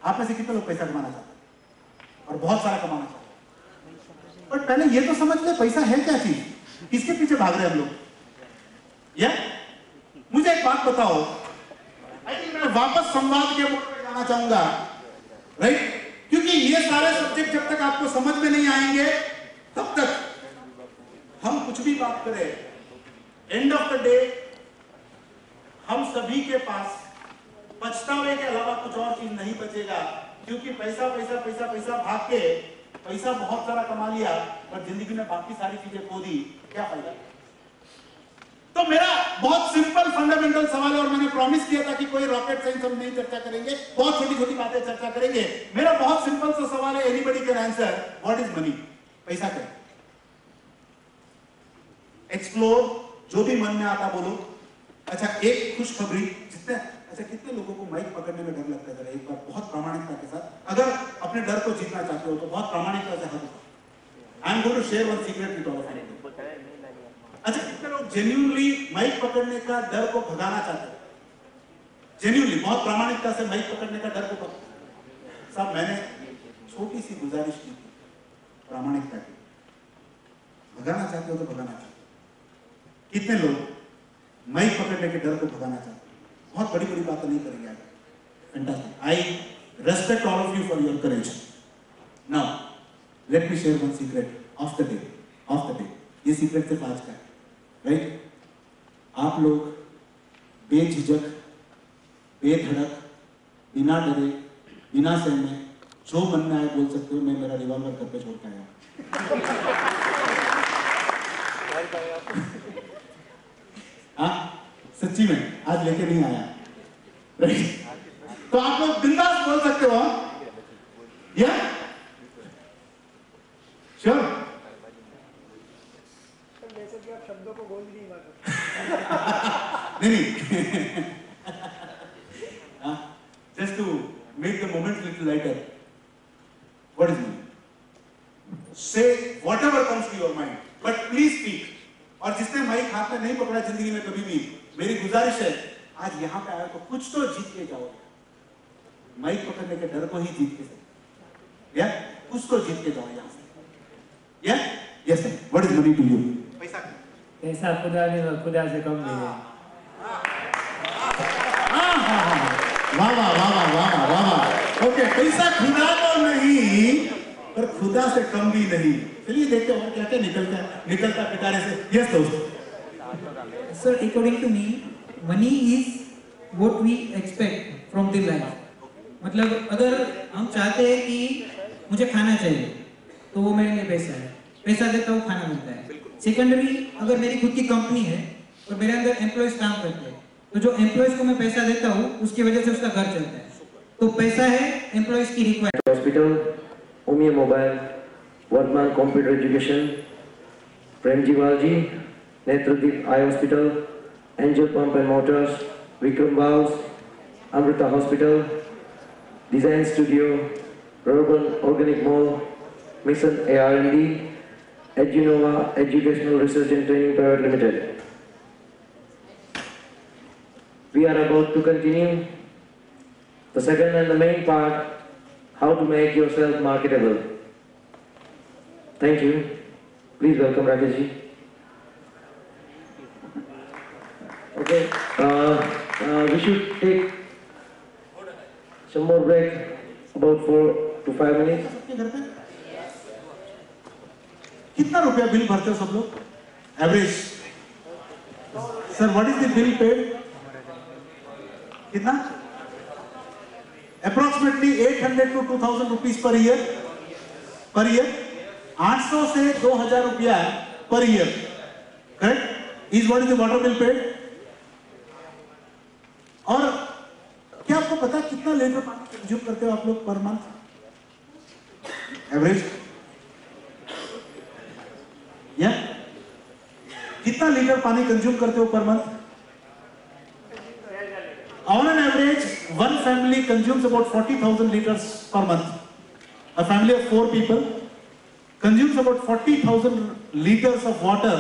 आप में से कितने लोग पैसा कमाना चाहते हैं और बहुत सारा कमाना चाहते हैं? पर पहले ये तो समझ ले पैसा है क्या चीज, किसके पीछे भाग रहे हैं हम लोग? या मुझे एक बात बताओ, आई थिंक मैं वापस संवाद के मोड पे जाना चाहूंगा, राइट? क्योंकि ये सारे सब्जेक्ट जब तक आपको समझ में नहीं आएंगे तब तक हम कुछ भी बात करें, एंड ऑफ द डे हम सभी के पास पछतावे के अलावा कुछ और चीज नहीं बचेगा। क्योंकि पैसा पैसा पैसा पैसा भाग के पैसा बहुत सारा कमा लिया पर जिंदगी में बाकी सारी चीजें खो दी, क्या फायदा? तो मेरा बहुत सिंपल फंडामेंटल सवाल है और मैंने प्रॉमिस किया था कि कोई रॉकेट साइंस हम नहीं चर्चा करेंगे, बहुत छोटी छोटी बातें चर्चा करेंगे। मेरा बहुत सिंपल सा सवाल है, anybody can answer, what is money? पैसा क्या? एक्सप्लोर, जो भी मन में आता बोलो। अच्छा, एक खुशखबरी, कितने लोगों को माइक पकड़ने में डर लगता है? एक बार बहुत प्रामाणिकता के साथ, अगर अपने डर को जीतना चाहते हो तो बहुत प्रामाणिकता से हाथ उठाओ। I am going to share one secret with all of you. अच्छा, कितने लोग जेन्युइनली माइक पकड़ने का डर को भगाना चाहते हैं? जेन्युइनली, बहुत प्रामाणिकता से माइक पकड़ने का डर को सब मैंने छोटी सी गुजारिश की थी प्रामाणिकता की। भगाना चाहते हो तो भगाना चाहते हो। कितने लोग माइक पकड़ने के डर को भगाना चाहते हैं? बहुत बड़ी बड़ी बातें नहीं करेंगे आगे। Fantastic, I respect all of you for your courage. Now let me share one secret of the day. ये सीक्रेट सिर्फ आज का है, राइट? आप लोग बेझिझक, बेधड़क, बिना डरे, बिना सहमे, जो मन में आए बोल सकते हो, मैं मेरा रिवॉल्वर घर पे छोड़ के आया। हाँ, सच्ची में आज लेके नहीं आया, राइट? तो आप लोग बिंदास बोल सकते हो, या श्योर? आप शब्दों को बोल नहीं पाते। नहीं, just to make the comes to your mind, but please speak. और जिसने माइक हाथ में नहीं पकड़ा जिंदगी में कभी भी, मेरी गुजारिश है आज यहाँ पे आए तो कुछ तो जीत के जाओ। माइक पकड़ने के डर को ही जीत के जाओ, या कुछ तो जीत के जाओ यहाँ से। या yes, what is money to you? पैसा खुदा ने खुदा से कम नहीं है। वाह वाह वाह वाह वाह वाह वाह। ओके, पैसा खुदा तो नहीं पर खुदा से कम भी नहीं। चलिए देखते हैं और क्या क्या निकलता पिटारे से। यस दोस्त। Sir, according to me, money is what we expect from the life. मतलब अगर हम चाहते हैं कि मुझे खाना चाहिए तो वो मेरे लिए पैसा है, पैसा देता हूँ खाना मिलता है। सेकेंडरी, अगर मेरी खुद की कंपनी है और मेरे अंदर एम्प्लॉयज काम करते हैं तो जो एम्प्लॉयज को मैं पैसा देता हूँ उसकी वजह से उसका घर चलता है। तो पैसा है एम्प्लॉयज की requirement. Hospital, Umiya mobile, Vardhaman computer education, Premjiwal ji, Netradeep eye hospital, angel pump and motors, Vikram बाउस, Amrita hospital, design studio, urban organic mall, mission AR&D, Edunova Educational Research and Training Private Limited. We are about to continue the second and the main part, how to make yourself marketable. Thank you. Please welcome Rakesh ji. Okay, we should take some more break, about 4 to 5 minutes. कितना रुपया bill भरते हो सब लोग? Average sir, what is the bill paid? कितना? Approximately 800 to 2000 rupees per year. 800 से 2000 रुपया per year, correct? Is what is the water bill paid? और क्या आपको पता है कितना लीटर पानी कंज्यूम करते हो आप लोग पर मंथ? एवरेज या कितना लीटर पानी कंज्यूम करते हो per month? On an average, one family consumes about 40,000 liters per month. A family of 4 people consumes about 40,000 liters of water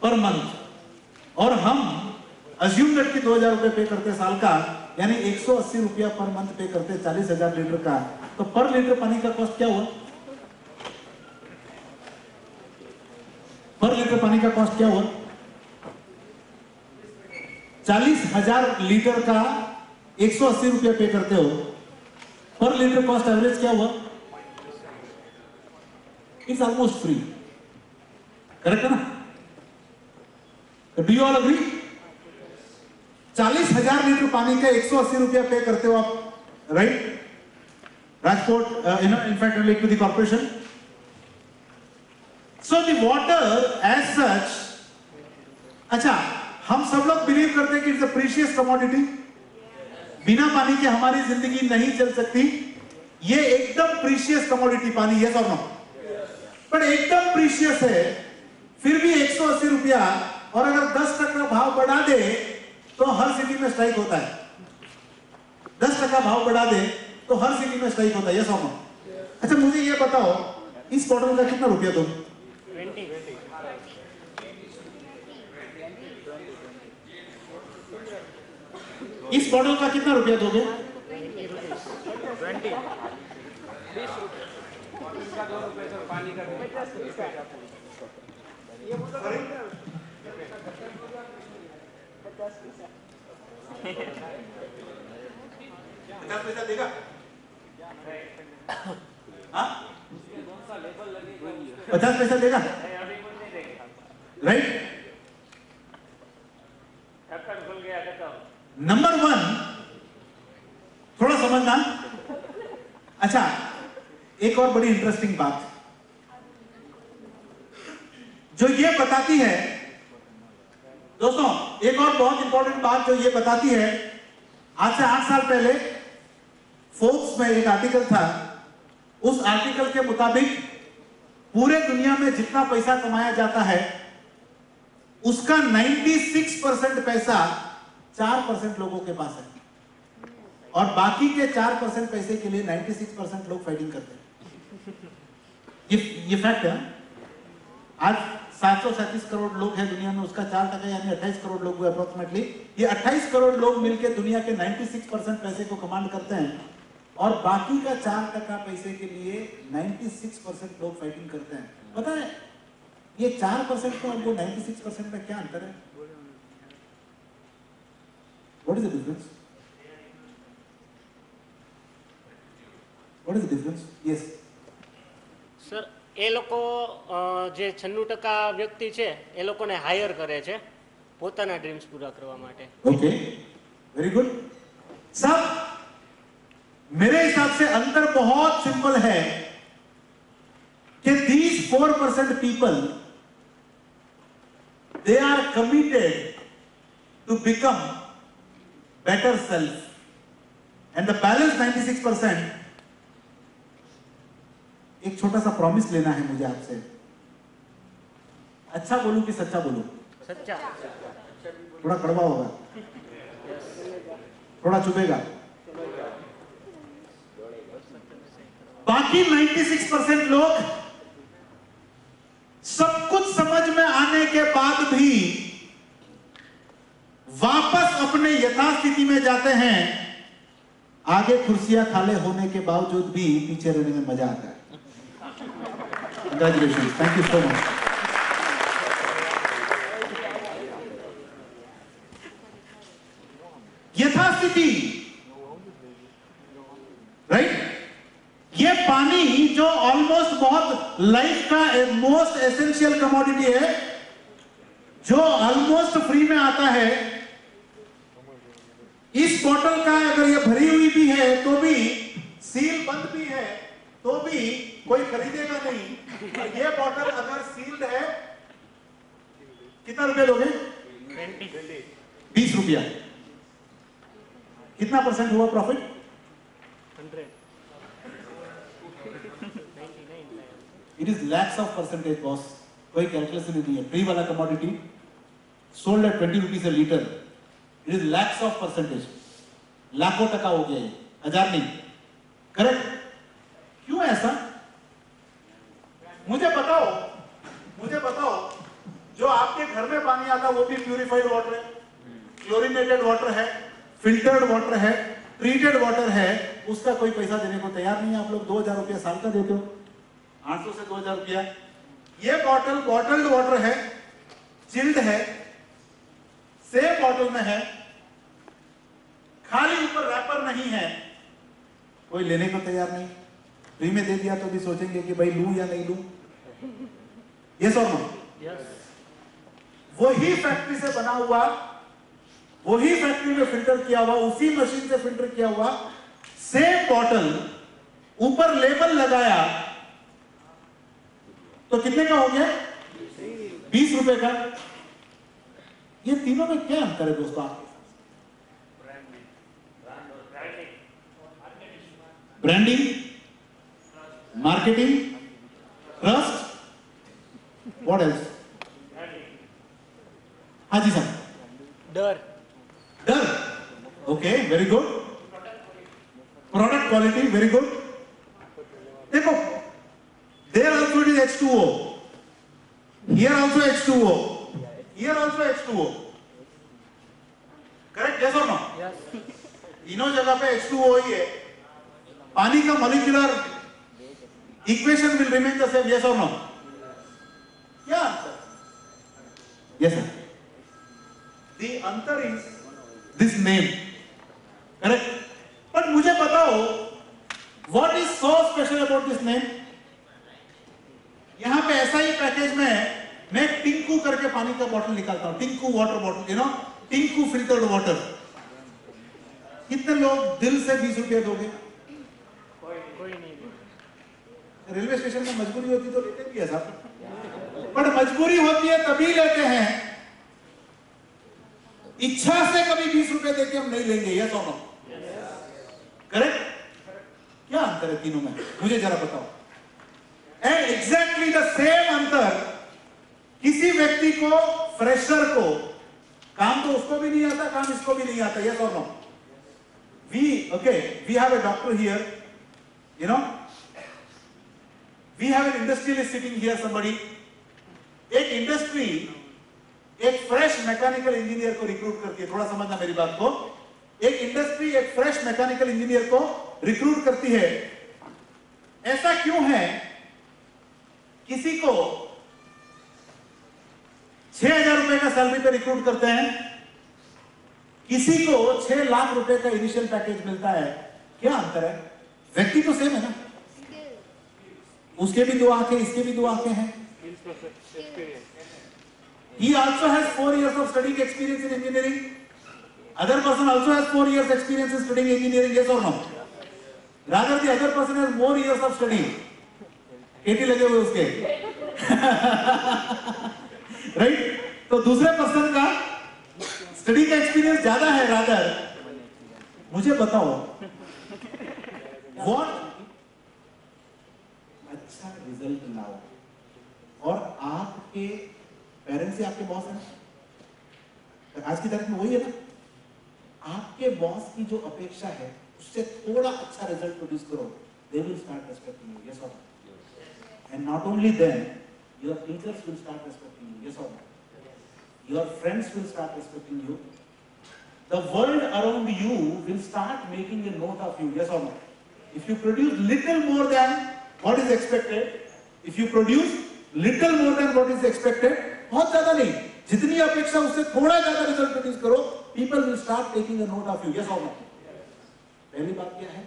per month. और हम assume that कि 2000 रुपए पे करते साल का, यानी 180 रुपया पर मंथ पे करते 40,000 लीटर का, तो पर लीटर पानी का कॉस्ट क्या हुआ? पर लीटर पानी का कॉस्ट क्या हुआ? 40,000 लीटर का 180 रुपया पे करते हो, पर लीटर कॉस्ट एवरेज क्या हुआ? इट्स ऑलमोस्ट फ्री, करेक्ट है ना? Do you all agree? 40,000 litre पानी का 180 रुपया पे करते हो आप, right? Rajkot, in fact link with the corporation. So the water as such, अच्छा, हम सब लोग बिलीव करते हैं कि इट्स अ प्रीशियस कमोडिटी। बिना पानी के हमारी जिंदगी नहीं चल सकती। ये एकदम प्रीशियस कमोडिटी पानी, यस और नो? पर एकदम प्रीशियस है, फिर भी 180 रुपया, और अगर 10% भाव बढ़ा दे तो हर सिटी में स्ट्राइक होता है। 10% भाव बढ़ा दे तो हर सिटी में स्ट्राइक होता है, यस और नो? अच्छा, मुझे ये बताओ, इस बॉटल का कितना रुपया दो? 20। इस बॉटल का कितना रुपया दोगे? 20। पानी का 50 पैसा देगा? हाँ? 50 पैसा देगा, राइट? नंबर 1, थोड़ा समझना। अच्छा, एक और बड़ी इंटरेस्टिंग बात जो ये बताती है दोस्तों, एक और बहुत इंपॉर्टेंट बात जो ये बताती है, आज से 8 साल पहले फोर्ब्स में एक आर्टिकल था। उस आर्टिकल के मुताबिक पूरे दुनिया में जितना पैसा कमाया जाता है उसका 96% पैसा 4% लोगों के पास है, और बाकी के 4% पैसे के लिए 96% लोग फाइटिंग करते हैं। ये फैक्ट है। आज 737 करोड़ लोग हैं दुनिया में, उसका 4% यानी 28 करोड़ लोग हुए अप्रोक्सीमेटली। ये 28 करोड़ लोग मिलकर दुनिया के 96% पैसे को कमांड करते हैं और बाकी का 4% पैसे के लिए 96% लोग फाइटिंग करते हैं। पता है ये 4% और वो 96% में क्या अंतर है? What is the difference? What is the difference? Yes. Sir એ લોકો જે 96% વ્યક્તિ છે એ લોકોને હાયર કરે છે પોતાના ડ્રીમ્સ પૂરા કરવા માટે. Okay, very good. सब मेरे हिसाब से अंतर बहुत सिंपल है कि these 4% people they are committed to become better self and the balance 96%। एक छोटा सा प्रॉमिस लेना है मुझे आपसे। अच्छा बोलूं कि सच्चा बोलूं? સચ્ચા. थोड़ा कड़वा होगा, थोड़ा चुभेगा। बाकी 96% लोग सब कुछ समझ में आने के बाद भी वापस अपने यथास्थिति में जाते हैं। आगे कुर्सियां खाली होने के बावजूद भी पीछे रहने में मजा आता है। Congratulations, thank you so much। यथास्थिति, राइट? ये पानी जो ऑलमोस्ट बहुत लाइफ का मोस्ट एसेंशियल कमोडिटी है, जो ऑलमोस्ट फ्री में आता है, इस बोतल का अगर ये भरी हुई भी है तो भी सील बंद भी है तो भी कोई खरीदेगा नहीं। ये बोतल अगर सील्ड है कितना रुपए लोगे? 20 रुपया। कितना परसेंट हुआ profit? 100. It is lakhs of percentage boss, कोई कैलकुलेशन नहीं है। फ्री वाला commodity sold at 20 rupees a litre, it is lakhs of percentage, लाखों टका हो गया, हजार नहीं। करेक्ट? क्यों ऐसा? मुझे बताओ जो आपके घर में पानी आता वो भी प्यूरिफाइड वाटर है, क्लोरिनेटेड वाटर है, फिल्टर्ड वाटर है, ट्रीटेड वाटर है, उसका कोई पैसा देने को तैयार नहीं है। आप लोग 2000 रुपया साल का देते हो, 800 से 2000 रुपया। ये बॉटल बॉटल्ड वाटर है, चिल्ड है, सेम बॉटल में है, खाली ऊपर रैपर नहीं है, कोई लेने को तैयार नहीं। फ्री में दे दिया तो भी सोचेंगे कि भाई लूं या नहीं लूं। यस और नो? वही फैक्ट्री से बना हुआ, वही फैक्ट्री में फिल्टर किया हुआ, उसी मशीन से फिल्टर किया हुआ सेम बॉटल, ऊपर लेबल लगाया तो कितने का हो गया? 20 रुपए का। ये तीनों में क्या अंतर है दोस्तों? Branding, marketing, trust, what else? हाँ जी सर। डर। Okay, very good. Product quality, very good. देखो, there also it is H2O, here also H2O, here also H2O, correct? Yes or no? तीनों जगह पे H2O ही है। पानी का molecular equation will remain the same, yes or no? क्या answer? Yes sir. The answer is this name, correct? But मुझे बताओ, what is so special about this name? यहां पे ऐसा ही पैकेज में मैं टिंकू करके पानी का बोतल निकालता हूं, टिंकू वाटर बोतल, टिंकू फिल्टर्ड वाटर। कितने लोग दिल से 20 रुपया दोगे? कोई नहीं। रेलवे स्टेशन में मजबूरी होती तो लेते भी है साहब, पर मजबूरी होती है तभी लेते हैं, इच्छा से कभी 20 रुपए देके हम नहीं लेंगे। यस और नो? करेक्ट? क्या अंतर है तीनों में, मुझे जरा बताओ। एग्जैक्टली द सेम अंतर किसी व्यक्ति को, फ्रेशर को, काम तो उसको भी नहीं आता, काम इसको भी नहीं आता। यस और no? We have a doctor here, we have an industrialist sitting here, somebody, एक इंडस्ट्री एक फ्रेश मैकेनिकल इंजीनियर को रिक्रूट करती है, थोड़ा समझना मेरी बात को। एक इंडस्ट्री एक फ्रेश मैकेनिकल इंजीनियर को रिक्रूट करती है। ऐसा क्यों है? किसी को 6,000 रुपए का सैलरी पे रिक्रूट करते हैं, किसी को 6 लाख रुपए का इनिशियल पैकेज मिलता है। क्या अंतर है? व्यक्ति तो सेम है ना, उसके भी 2 आंखें, इसके भी 2 आंखें हैं। He also has 4 years of studying experience in engineering. Other person also has 4 years experience in studying engineering, yes or no? Rather the other person has more years of studying. केटी लगे हुए उसके, right? तो दूसरे person का study का experience ज्यादा है। Rather मुझे बताओ, what अच्छा रिजल्ट लाओ, और आपके पेरेंट्स से आपके बॉस हैं, आज की तारीख में वही है ना। आपके बॉस की जो अपेक्षा है उससे थोड़ा अच्छा रिजल्ट प्रोड्यूस करो, they will start respecting you, yes or no? And not only then, your teachers will start respecting you, yes or no? Your friends will start respecting you. The world around you will start making a note of you, yes or no? If you produce little more than what is expected, if you produce little more than what is expected, बहुत ज्यादा नहीं, जितनी अपेक्षा उससे थोड़ा ज्यादा result produce करो, people will start taking a note of you, yes or no? पहली बात क्या है?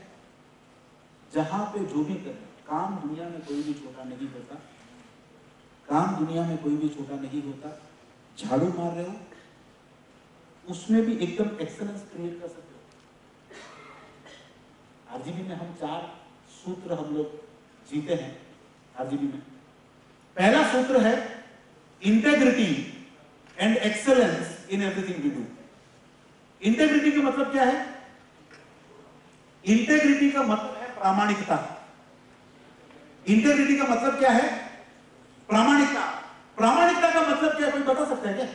जहां पे जो भी करें, काम दुनिया में कोई भी छोटा नहीं होता, काम दुनिया में कोई भी छोटा नहीं होता। झाड़ू मार रहे हो, उसमें भी एकदम एक्सेलेंस क्रिएट कर सकते हो। आरजीबी में हम 4 सूत्र हम लोग जीते हैं आरजीबी में। पहला सूत्र है integrity and excellence in everything we do. Integrity का मतलब क्या है? इंटेग्रिटी का मतलब है प्रामाणिकता। इंटेग्रिटी का मतलब क्या है? प्रामाणिकता। प्रामाणिकता का मतलब क्या है, कोई बता सकता है क्या?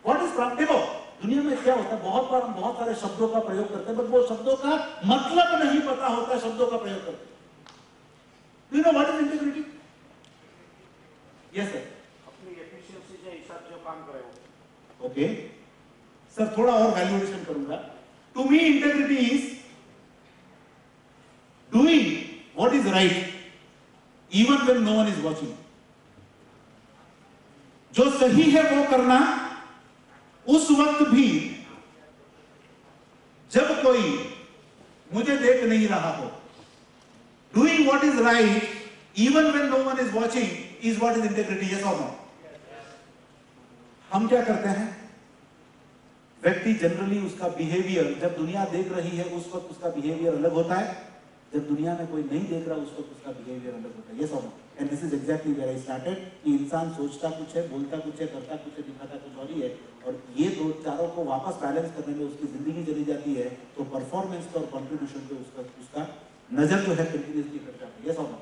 व्हाट इज प्रामाणिकता? देखो दुनिया में क्या होता है, बहुत बार हम बहुत सारे शब्दों का प्रयोग करते हैं, बट वो शब्दों का मतलब नहीं पता होता, शब्दों का प्रयोग करते हैं। Do you know what is integrity? Yes sir. अपनी एफिशिएंसी के हिसाब से काम करे वो। ओके सर, थोड़ा और वैल्यूएशन करूंगा। To me integrity is doing what is right even when no one is watching. जो सही है वो करना उस वक्त भी जब कोई मुझे देख नहीं रहा हो। Doing what is right even when no one is watching is what is integrity, yes और नो? हम क्या करते हैं? व्यक्ति जनरली उसका बिहेवियर, जब दुनिया देख रही है उस वक्त उसका बिहेवियर अलग होता है, जब दुनिया में कोई नहीं देख रहा उस वक्त उसका बिहेवियर अलग होता है, यस और no? And this is exactly where I started कि इंसान सोचता कुछ है, बोलता कुछ है, करता कुछ है, दिखाता कुछ और ही है, और ये दो चारों को वापस बैलेंस करने में उसकी जिंदगी चली जाती है, तो परफॉर्मेंस पे और कंट्रीब्यूशन पे उसका नजर जो है कंटिन्यूसली कर जाता है, यस और नो?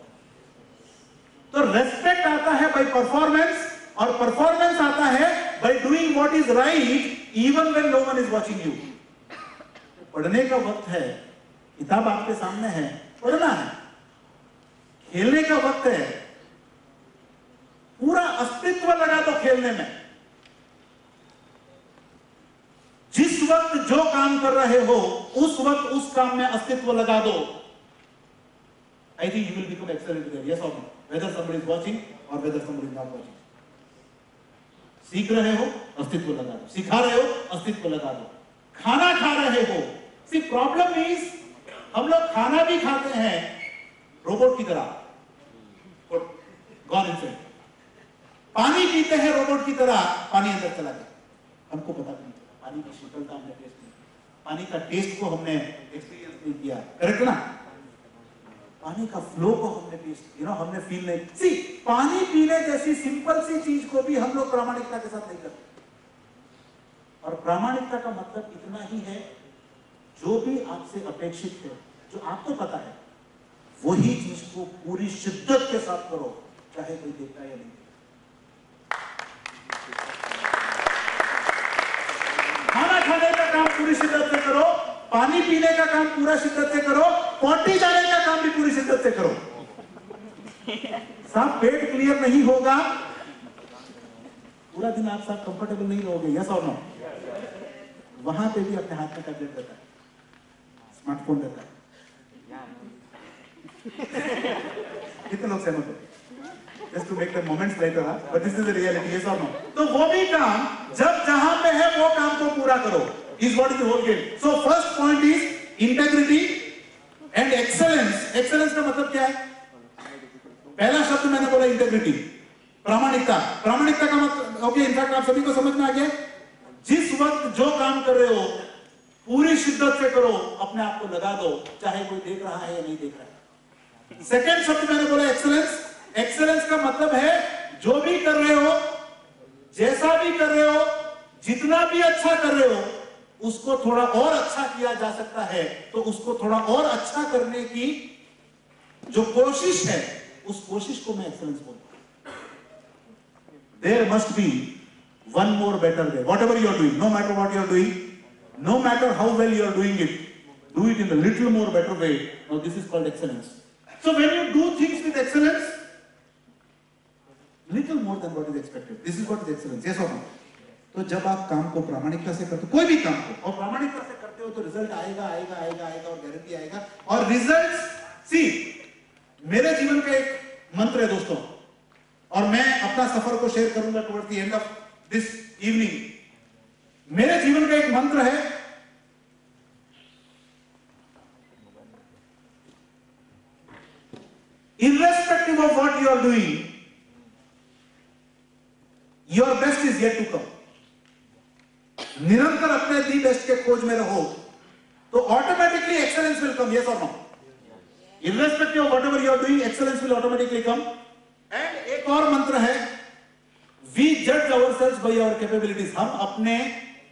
तो रेस्पेक्ट आता है बाय परफॉर्मेंस, और परफॉर्मेंस आता है by doing what is right even when no one is watching you. पढ़ने का वक्त है, किताब आपके सामने है, पढ़ना है। खेलने का वक्त है, पूरा अस्तित्व लगा दो खेलने में। जिस वक्त जो काम कर रहे हो उस वक्त उस काम में अस्तित्व लगा दो। I think you will become excellent there, yes और no? Whether somebody is watching और whether somebody is not watching. सीख रहे हो, अस्तित्व लगा दो। सिखा रहे हो, अस्तित्व लगा दो। खाना खा रहे हो, सी प्रॉब्लम इज हम लोग खाना भी खाते हैं रोबोट की तरह, गॉन इनसाइड। पानी पीते हैं रोबोट की तरह, पानी अंदर चला गया, हमको पता नहीं चला। पानी की शीतलता हमने टेस्ट नहीं, पानी का टेस्ट को हमने एक्सपीरियंस नहीं किया, करेक्ट ना? पानी का फ्लो को हमने टेस्ट, हमने फील नहीं। सी पानी पीने जैसी सिंपल सी चीज को भी हम लोग प्रामाणिकता के साथ नहीं करते। और प्रामाणिकता का मतलब इतना ही है, जो भी आपसे अपेक्षित है, जो आपको पता है, वही चीज को पूरी शिद्दत के साथ करो, चाहे कोई देखता या नहीं। खाना खाने का काम पूरी शिद्दत से करो, पानी पीने का काम पूरा शिद्दत से करो, पॉटी जाने का काम भी पूरी शिद्दत से करो। साहब पेट क्लियर नहीं होगा पूरा दिन आप सब कंफर्टेबल नहीं रहोगे, यस और नो? वहां पे भी अपने हाथ में टैबलेट रहता है, स्मार्टफोन रहता है। कितने लोग सहमत हो? Just to make the moments later, but this is the reality, yes or no? तो वो भी काम जब जहां पे है वो काम को पूरा करो, is what is the whole game. So first point is integrity and excellence. Excellence का मतलब क्या है? पहला शब्द मैंने बोला इंटेग्रिटी, प्रामाणिकता। प्रामाणिकता का मतलब ओके, इनफैक्ट आप सभी को समझ में आ गया। जिस वक्त जो काम कर रहे हो पूरी शिद्दत से करो, अपने आप को लगा दो, चाहे कोई देख रहा है या नहीं देख रहा है। सेकेंड शब्द मैंने बोला एक्सेलेंस। एक्सेलेंस का मतलब है जो भी कर रहे हो, जैसा भी कर रहे हो, जितना भी अच्छा कर रहे हो, उसको थोड़ा और अच्छा किया जा सकता है, तो उसको थोड़ा और अच्छा करने की जो कोशिश है, उस कोशिश को मैं एक्सेलेंस बोलता हूं। There must be one more better way, whatever you are doing, no matter what you are doing, no matter how well you are doing it, do it in a little more better way. Now this is called excellence. So when you do things with excellence, little more than what is expected, this is what is excellence, yes or no? तो जब आप काम को प्रामाणिकता से करते हो, कोई भी काम को, और प्रामाणिकता से करते हो, तो रिजल्ट आएगा आएगा आएगा आएगा और गारंटी आएगा। और रिजल्ट्स, सी, मेरे जीवन का एक मंत्र है दोस्तों, और मैं अपना सफर को शेयर करूंगा towards the end of this evening. मेरे जीवन का एक मंत्र है, irrespective of what you are doing, your best is yet to come. निरंतर अपने दी बेस्ट के खोज में रहो, तो automatically excellence will come, yes or no? Irrespective of whatever you are doing, excellence will automatically come. And एक और मंत्र है, we judge ourselves by our capabilities. हम अपने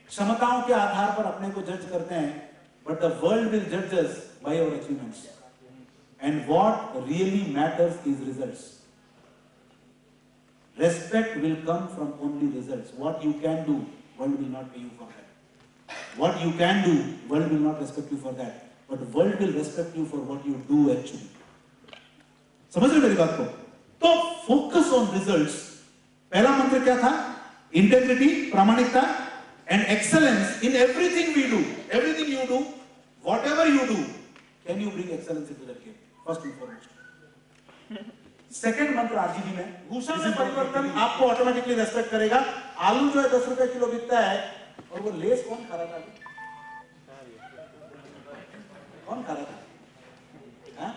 क्षमताओं के आधार पर अपने को जज करते हैं, but the world will judge us by our achievements. And what really matters is results. Respect will come from only results. What you can do, world will not pay you for that. What you can do, world will not respect you for that. But world will respect you for what you do actually. समझ रहे मेरी बात को? तो focus on results. पहला मंत्र क्या था? Integrity, प्रामाणिकता, and excellence in everything we do. Everything you do, whatever you do, can you bring excellence into that game? First information. Second मंत्र आरजीबी में, भूषण में परिवर्तन आपको ऑटोमेटिकली रेस्पेक्ट करेगा। आलू जो है 10 रुपए किलो बिकता है, और वो लेस कौन खा रहा था? कौन खा रहा था? हाँ?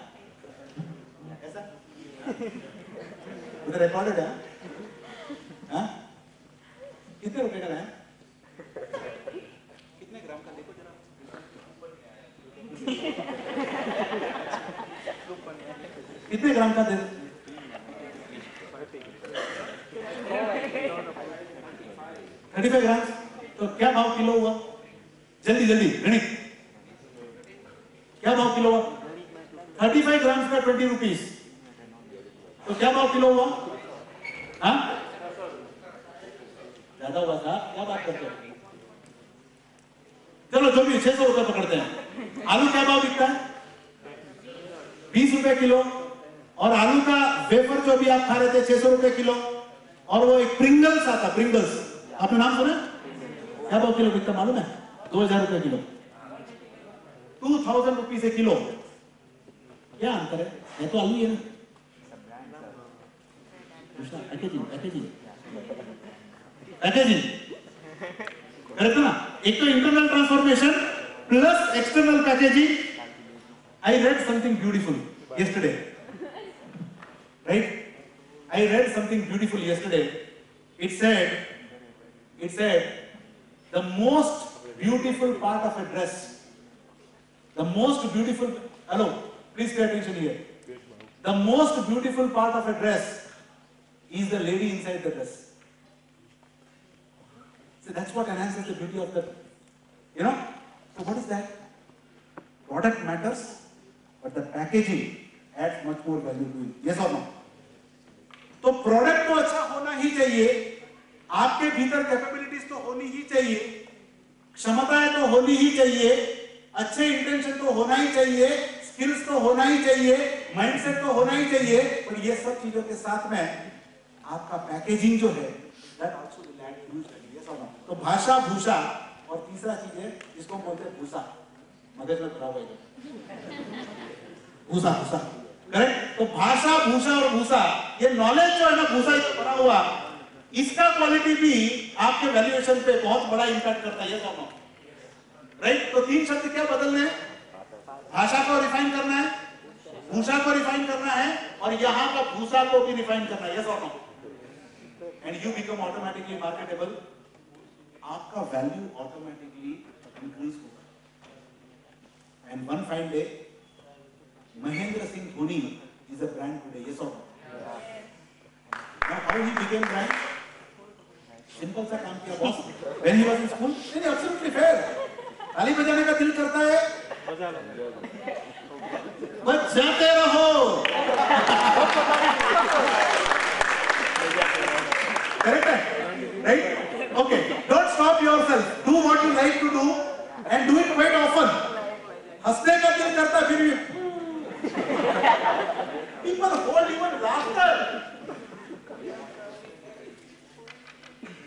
ऐसा? उधर रिकॉर्डेड है? हाँ? कितने रुपए का है? कितने ग्राम का देखो जरा। कितने ग्राम का दे? 35 ग्राम। तो क्या भाव किलो हुआ? जल्दी जल्दी गणित, क्या भाव किलो हुआ? 35 ग्राम का 20 रुपीज, तो क्या भाव किलो हुआ? हाँ, ज्यादा हुआ साहब, क्या बात करते हैं? चलो जो भी 600 रुपए पकड़ते हैं। आलू क्या भाव बिकता है? 20 रुपए किलो। और आलू का वेफर जो भी आप खा रहे थे 600 रुपए किलो। और वो एक प्रिंगल्स आता, प्रिंगल्स, आपने नाम सुना? क्या भाव किलो बिकता मालूम है? 2000 रुपए किलो, 2000 रुपीज एक किलो। क्या अंतर है? ये तो आलू है ना। पैकेजिंग पैकेजिंग पैकेजिंग करेक्ट ना? एक तो internal transformation plus external packaging. I read something beautiful yesterday, right? I read something beautiful yesterday. It said the most beautiful part of a dress, the most beautiful, hello, please pay attention here. The most beautiful part of a dress is the lady inside the dress. So that's what enhances the beauty of the, you know? So what is that? Product matters, but the packaging adds much more value to it. Yes or no? तो product तो अच्छा होना ही चाहिए, आपके भीतर capabilities तो होनी ही चाहिए, क्षमताएं तो होनी ही चाहिए, अच्छे इंटेंशन तो होना ही चाहिए, स्किल्स तो होना ही चाहिए, माइंडसेट तो होना ही चाहिए, पर ये सब चीजों के साथ में आपका पैकेजिंग जो है, that also will तो भाषा भूषा, और तीसरा चीज है जिसको हम बोलते हैं भूसा, मगज में भरा हुआ है भूसा भूसा, करेक्ट। तो भाषा भूषा और भूसा, ये नॉलेज जो है ना भूसा भरा हुआ, इसका क्वालिटी भी आपके वैल्यूएशन पे बहुत बड़ा इंपैक्ट करता है, ये दोनों, राइट। तो तीन शब्द क्या बदलने हैं, भाषा को रिफाइन करना है, भूषा को रिफाइन करना है, और यहाँ का भूसा को भी रिफाइन करना है, यस और no, and you become automatically marketable, आपका वैल्यू ऑटोमेटिकली इंक्रीज होगा। And one fine day Mahendra Singh Dhoni is a brand today, yes और no. Now how he became brand? Simple सा काम किया boss, when he was in school, नहीं absolutely fair, ताली बजाने का दिल करता है, बजाते रहो, करेक्ट है, right, okay, don't stop yourself, do what you like to do and do it quite often. हंसने का दिल करता है फिर भी, people hold even laughter.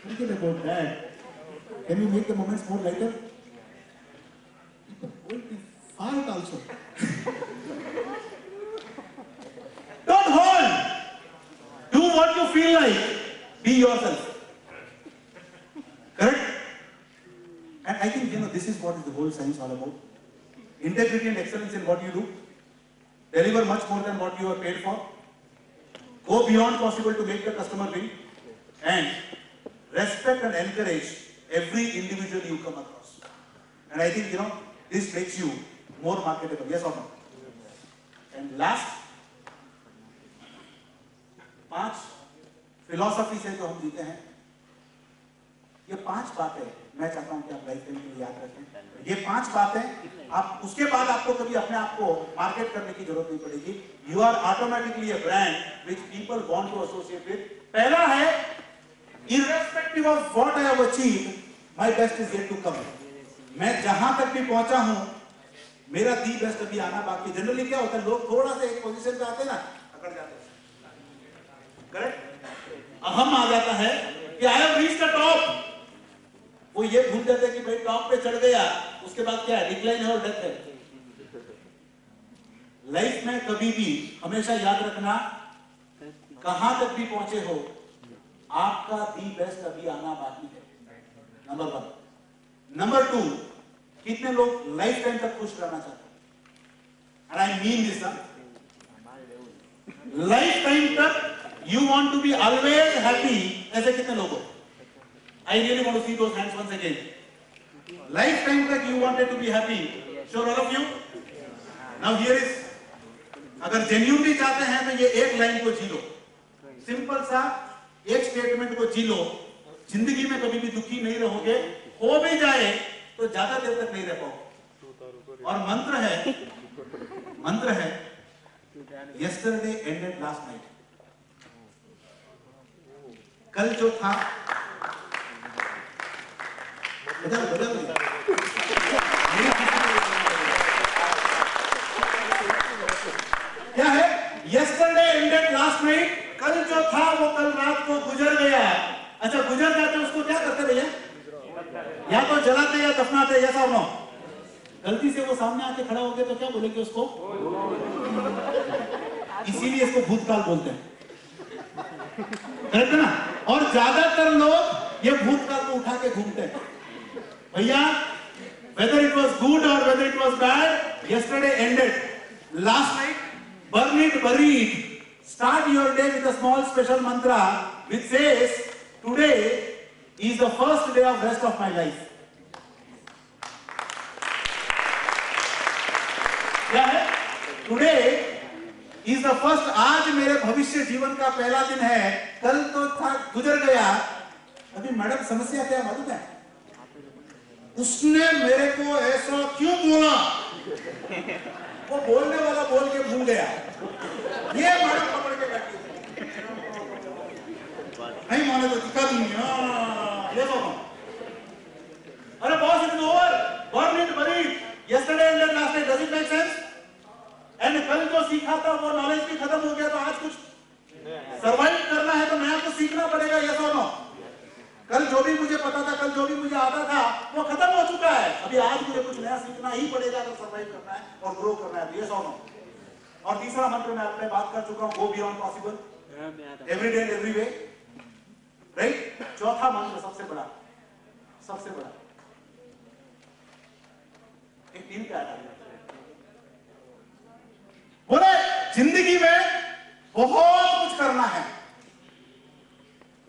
Thinking about that, can you make the moments more lighter? People hold the fart also. Don't hold. Do what you feel like. Be yourself. Correct? And I think, this is what is the whole science all about. Integrity and excellence in what you do. Deliver much more than what you are paid for. Go beyond possible to make the customer win. And respect and encourage every individual you come across. And I think, this makes you more marketable. Yes or no? And last, 5 philosophy से जो हम जीते हैं, ये 5 बातें मैं चाहता हूं कि आप लाइफ टाइम के लिए याद रखें। ये 5 बातें आप, उसके बाद आपको कभी अपने आप को मार्केट करने की जरूरत नहीं पड़ेगी। You are automatically a brand which people want to associate with. पहला है, irrespective of what I have achieved, my best is yet to come. मैं जहां तक भी पहुंचा हूं, मेरा दी बेस्ट अभी आना बाकी। जनरली क्या होता है, लोग थोड़ा सा एक पोजीशन पे आते हैं ना, अकड़ जाते हैं, करेक्ट, अहम आ जाता है कि I have reached the top. वो ये भूल जाते हैं कि भाई टॉप पे चढ़ गया, उसके बाद क्या है, डिक्लाइन है और डेथ है। लाइफ में कभी भी हमेशा याद रखना, कहां तक भी पहुंचे हो, आपका दी बेस्ट अभी आना बाकी है, नंबर 1। नंबर 2, कितने लोग लाइफ टाइम तक खुश रहना चाहते हैं? And I mean this, life time तक you want to be always happy, ऐसे कितने लोग हो? I really want to see those hands once again. Life time तक you wanted to be happy, sure all of you? Now here is, अगर genuinely चाहते हैं तो ये एक लाइन को जी लो, सिंपल सा एक स्टेटमेंट को जी लो, जिंदगी में कभी भी दुखी नहीं रहोगे, हो भी जाए तो ज्यादा देर तक नहीं रह पाओगे। और मंत्र है yesterday ended last night। कल जो था, क्या है, yesterday ended last night, कल जो था वो कल रात को गुजर गया। अच्छा, गुजर जाते उसको क्या करते भैया? या तो जलाते या दफनाते, या सामने गलती से वो सामने आके खड़ा हो गया तो क्या बोलेंगे उसको? इसीलिए इसको भूतकाल बोलते हैं, करेक्ट है ना? और ज्यादातर लोग ये भूतकाल को उठा के घूमते हैं। भैया, whether it was good or whether it was bad, yesterday ended, last night, burn it, bury it. Start your day with a small special mantra which says, today is the first day of rest of my life. क्या है? Today is the first, आज मेरे भविष्य जीवन का पहला दिन है, कल तो था गुजर गया। अभी मैडम समस्या क्या मालूम है? उसने मेरे को ऐसा क्यों बोला? वो बोलने वाला बोल के भूल गया। ये मैडम पकड़ के बैठी नहीं माने तो दिखा दूंगी। ये बाबा, अरे boss, it is over, burn it, bury it, yesterday ended last night, does it make sense? And कल जो सीखा था वो नॉलेज भी खत्म हो गया, तो आज कुछ सरवाइव करना है तो नया कुछ सीखना पड़ेगा, यस और नो? कल जो भी मुझे पता था, कल जो भी मुझे आता था, वो खत्म हो चुका है। अभी आज मुझे कुछ नया सीखना ही पड़ेगा अगर सर्वाइव करना है और ग्रो करना है। यस और नो? और तीसरा मंत्र मैं अपने बात कर चुका हूं, गो beyond possible, every day every way, right? चौथा मंत्र सबसे बड़ा, सबसे बड़ा एक टीम का है, बोले जिंदगी में बहुत कुछ करना है,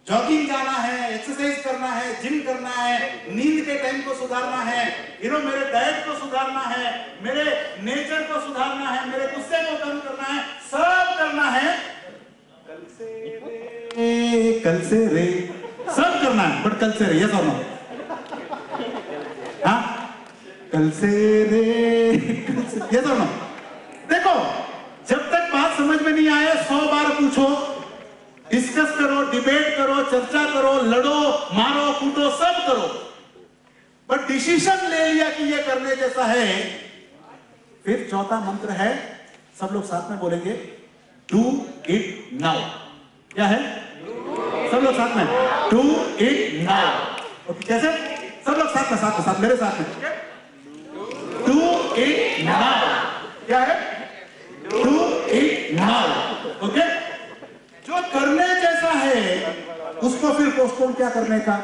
जॉगिंग जाना है, एक्सरसाइज करना है, जिम करना है, नींद के टाइम को सुधारना है, मेरे डाइट को सुधारना है, मेरे नेचर को सुधारना है, मेरे गुस्से को कम करना है, सब करना है। कल से रे सब करना है, बट कल से रे, यस और नो? हाँ, कल से रे, यस और नो? देखो, जब तक बात समझ में नहीं आए 100 बार पूछो, डिस्कस करो, डिबेट करो, चर्चा करो, लड़ो, मारो, कूदो, सब करो, बट डिसीजन ले लिया कि ये करने जैसा है, फिर चौथा मंत्र है, सब लोग साथ में बोलेंगे, डू इट नाउ। क्या है? सब लोग साथ में, डू इट नाउ। ओके, कैसे? सब लोग साथ में, साथ में, साथ, मेरे साथ में, डू इट नाउ। क्या है? Do it now. ओके, जो करने जैसा है उसको फिर पोस्टपोन क्या करने का?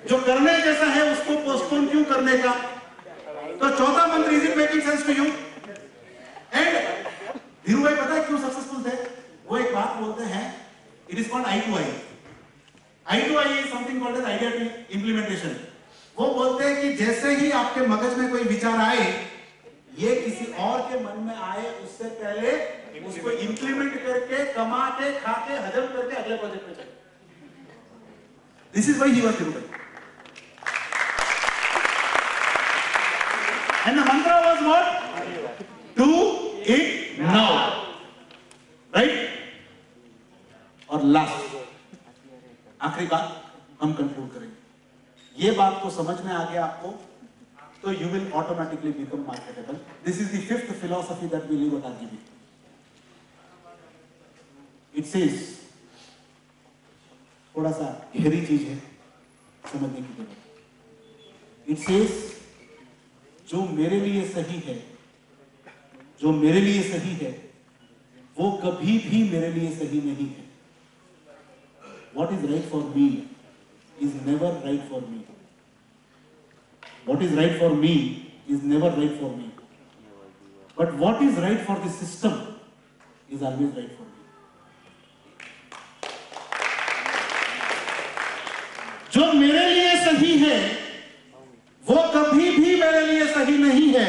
जो करने जैसा है उसको पोस्टपोन क्यों करने का? तो चौथा मंत्र, is it making sense to you? And Dhirubhai पता है क्यों सक्सेसफुल थे? वो एक बात बोलते हैं, it is called I to I. I to I is something called as idea to implementation. वो बोलते हैं कि जैसे ही आपके मगज में कोई विचार आए, ये किसी और के मन में आए उससे पहले उसको इंप्लीमेंट करके, कमा के, खा के, हजम करके अगले प्रोजेक्ट में चले। This is why he was Dhiru भाई। एंड द मंत्र was what? Do it now, right? और लास्ट, आखिरी बात हम कंक्लूड करेंगे। ये बात को समझ में आ गया आपको, तो you will automatically become marketable. This is the fifth philosophy that we live at RGB. It says, थोड़ा सा गहरी चीज है, समझने की जरूरत। It says, जो मेरे लिए सही है, जो मेरे लिए सही है, वो कभी भी मेरे लिए सही नहीं है। What is right for me is never right for me. What is right for me is never right for me. But what is right for the system is always right for me. जो मेरे लिए सही है, वो कभी भी मेरे लिए सही नहीं है।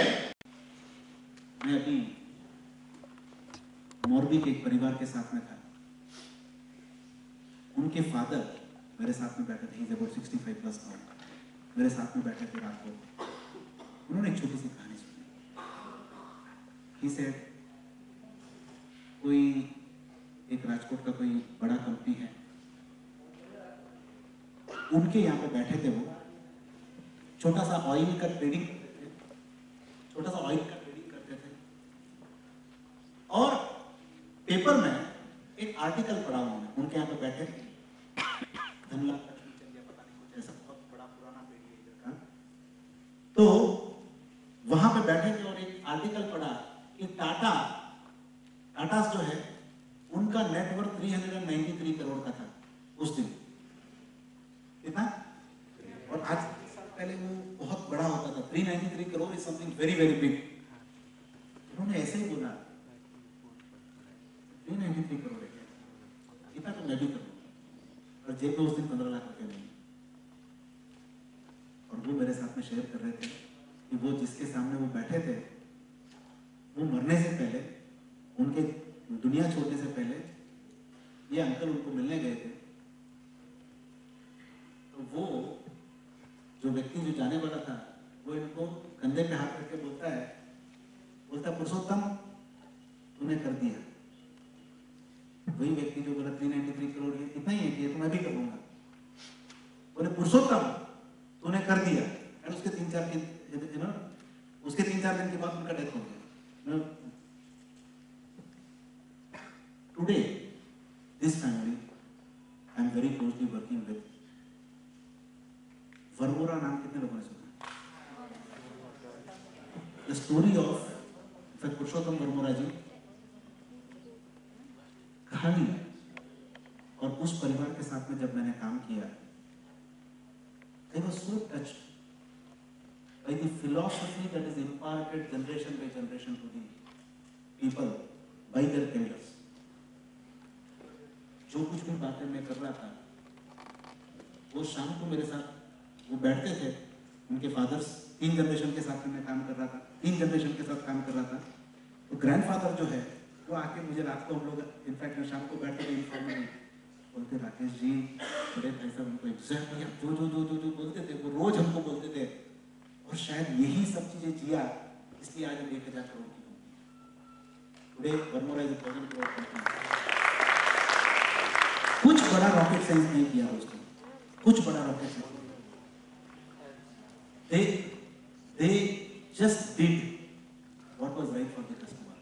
मैं अभी मोरबी के एक परिवार के साथ में था। उनके फादर मेरे साथ में बैठे थे, he is about 65 plus now. मेरे साथ में बैठे थे रात को, उन्होंने एक छोटी सी कहानी सुनी। He said, कोई एक राजकोट का कोई बड़ा कंपनी है, उनके यहाँ पे बैठे थे, वो छोटा सा ऑयल का ट्रेडिंग करते थे, छोटा सा ऑयल का ट्रेडिंग करते थे, और पेपर में एक आर्टिकल पढ़ा उन्होंने, उनके यहाँ पे बैठे धनलाल, ऐसा बहुत बड़ा पुराना पेड़ी है इधर का। तो वहां पे बैठे थे और एक आर्टिकल पढ़ा कि टाटास जो है, उनका नेटवर्थ 393 करोड़ का था उस दिन। कितना? और आज साल पहले वो बहुत बड़ा होता था। 393 crore is something very very big. उन्होंने ऐसे ही बोला, 393 करोड़ है, इतना तो मैं भी करूँ। और जेब में उस दिन 15 लाख रुपए नहीं। और वो मेरे साथ में शेयर कर रहे थे कि वो जिसके सामने वो बैठे थे, वो मरने से पहले, उनके दुनिया छोड़ने से पहले, ये अंकल उनको मिलने गए थे। तो वो जो व्यक्ति जो जाने वाला था, वो इनको कंधे पे हाथ रख के बोलता है, पुरुषोत्तम तूने कर दिया। वही व्यक्ति जो बोला 393 करोड़ ये इतना ही है कि तो मैं भी करूंगा, बोले पुरुषोत्तम तूने कर दिया। और उसके 3-4 दिन के बाद उनका डेथ हो गया। Today this family closely working with. Varmora नाम कितने लोगों ने सुना? The story of पुरुषोत्तम वर्मोरा जी कहानी, और उस परिवार के साथ में जब मैंने काम किया, I was so touched by the philosophy that is imparted generation by generation to the people by their elders. जो कुछ भी बातें मैं कर रहा था, वो शाम को मेरे साथ वो बैठते थे, उनके फादर्स 3 जनरेशन के साथ में मैं काम कर रहा था, 3 जनरेशन के साथ काम कर रहा था। तो ग्रैंडफादर जो है वो आके मुझे रात को हम लोग इनफैक्ट मैं शाम को बैठते थे इन्फॉर्मली बोलते, राकेश जी बड़े भाई साहब हमको एग्जैक्टली जो बोलते थे वो रोज हमको बोलते थे, और शायद यही सब चीजें जिया इसलिए आज हम 1000 करोड़ की company. Today Varmora is 1000 crore company. कुछ बड़ा रॉकेट साइंस नहीं किया दोस्तों, कुछ बड़ा rocket science. They just did what was right for the customer.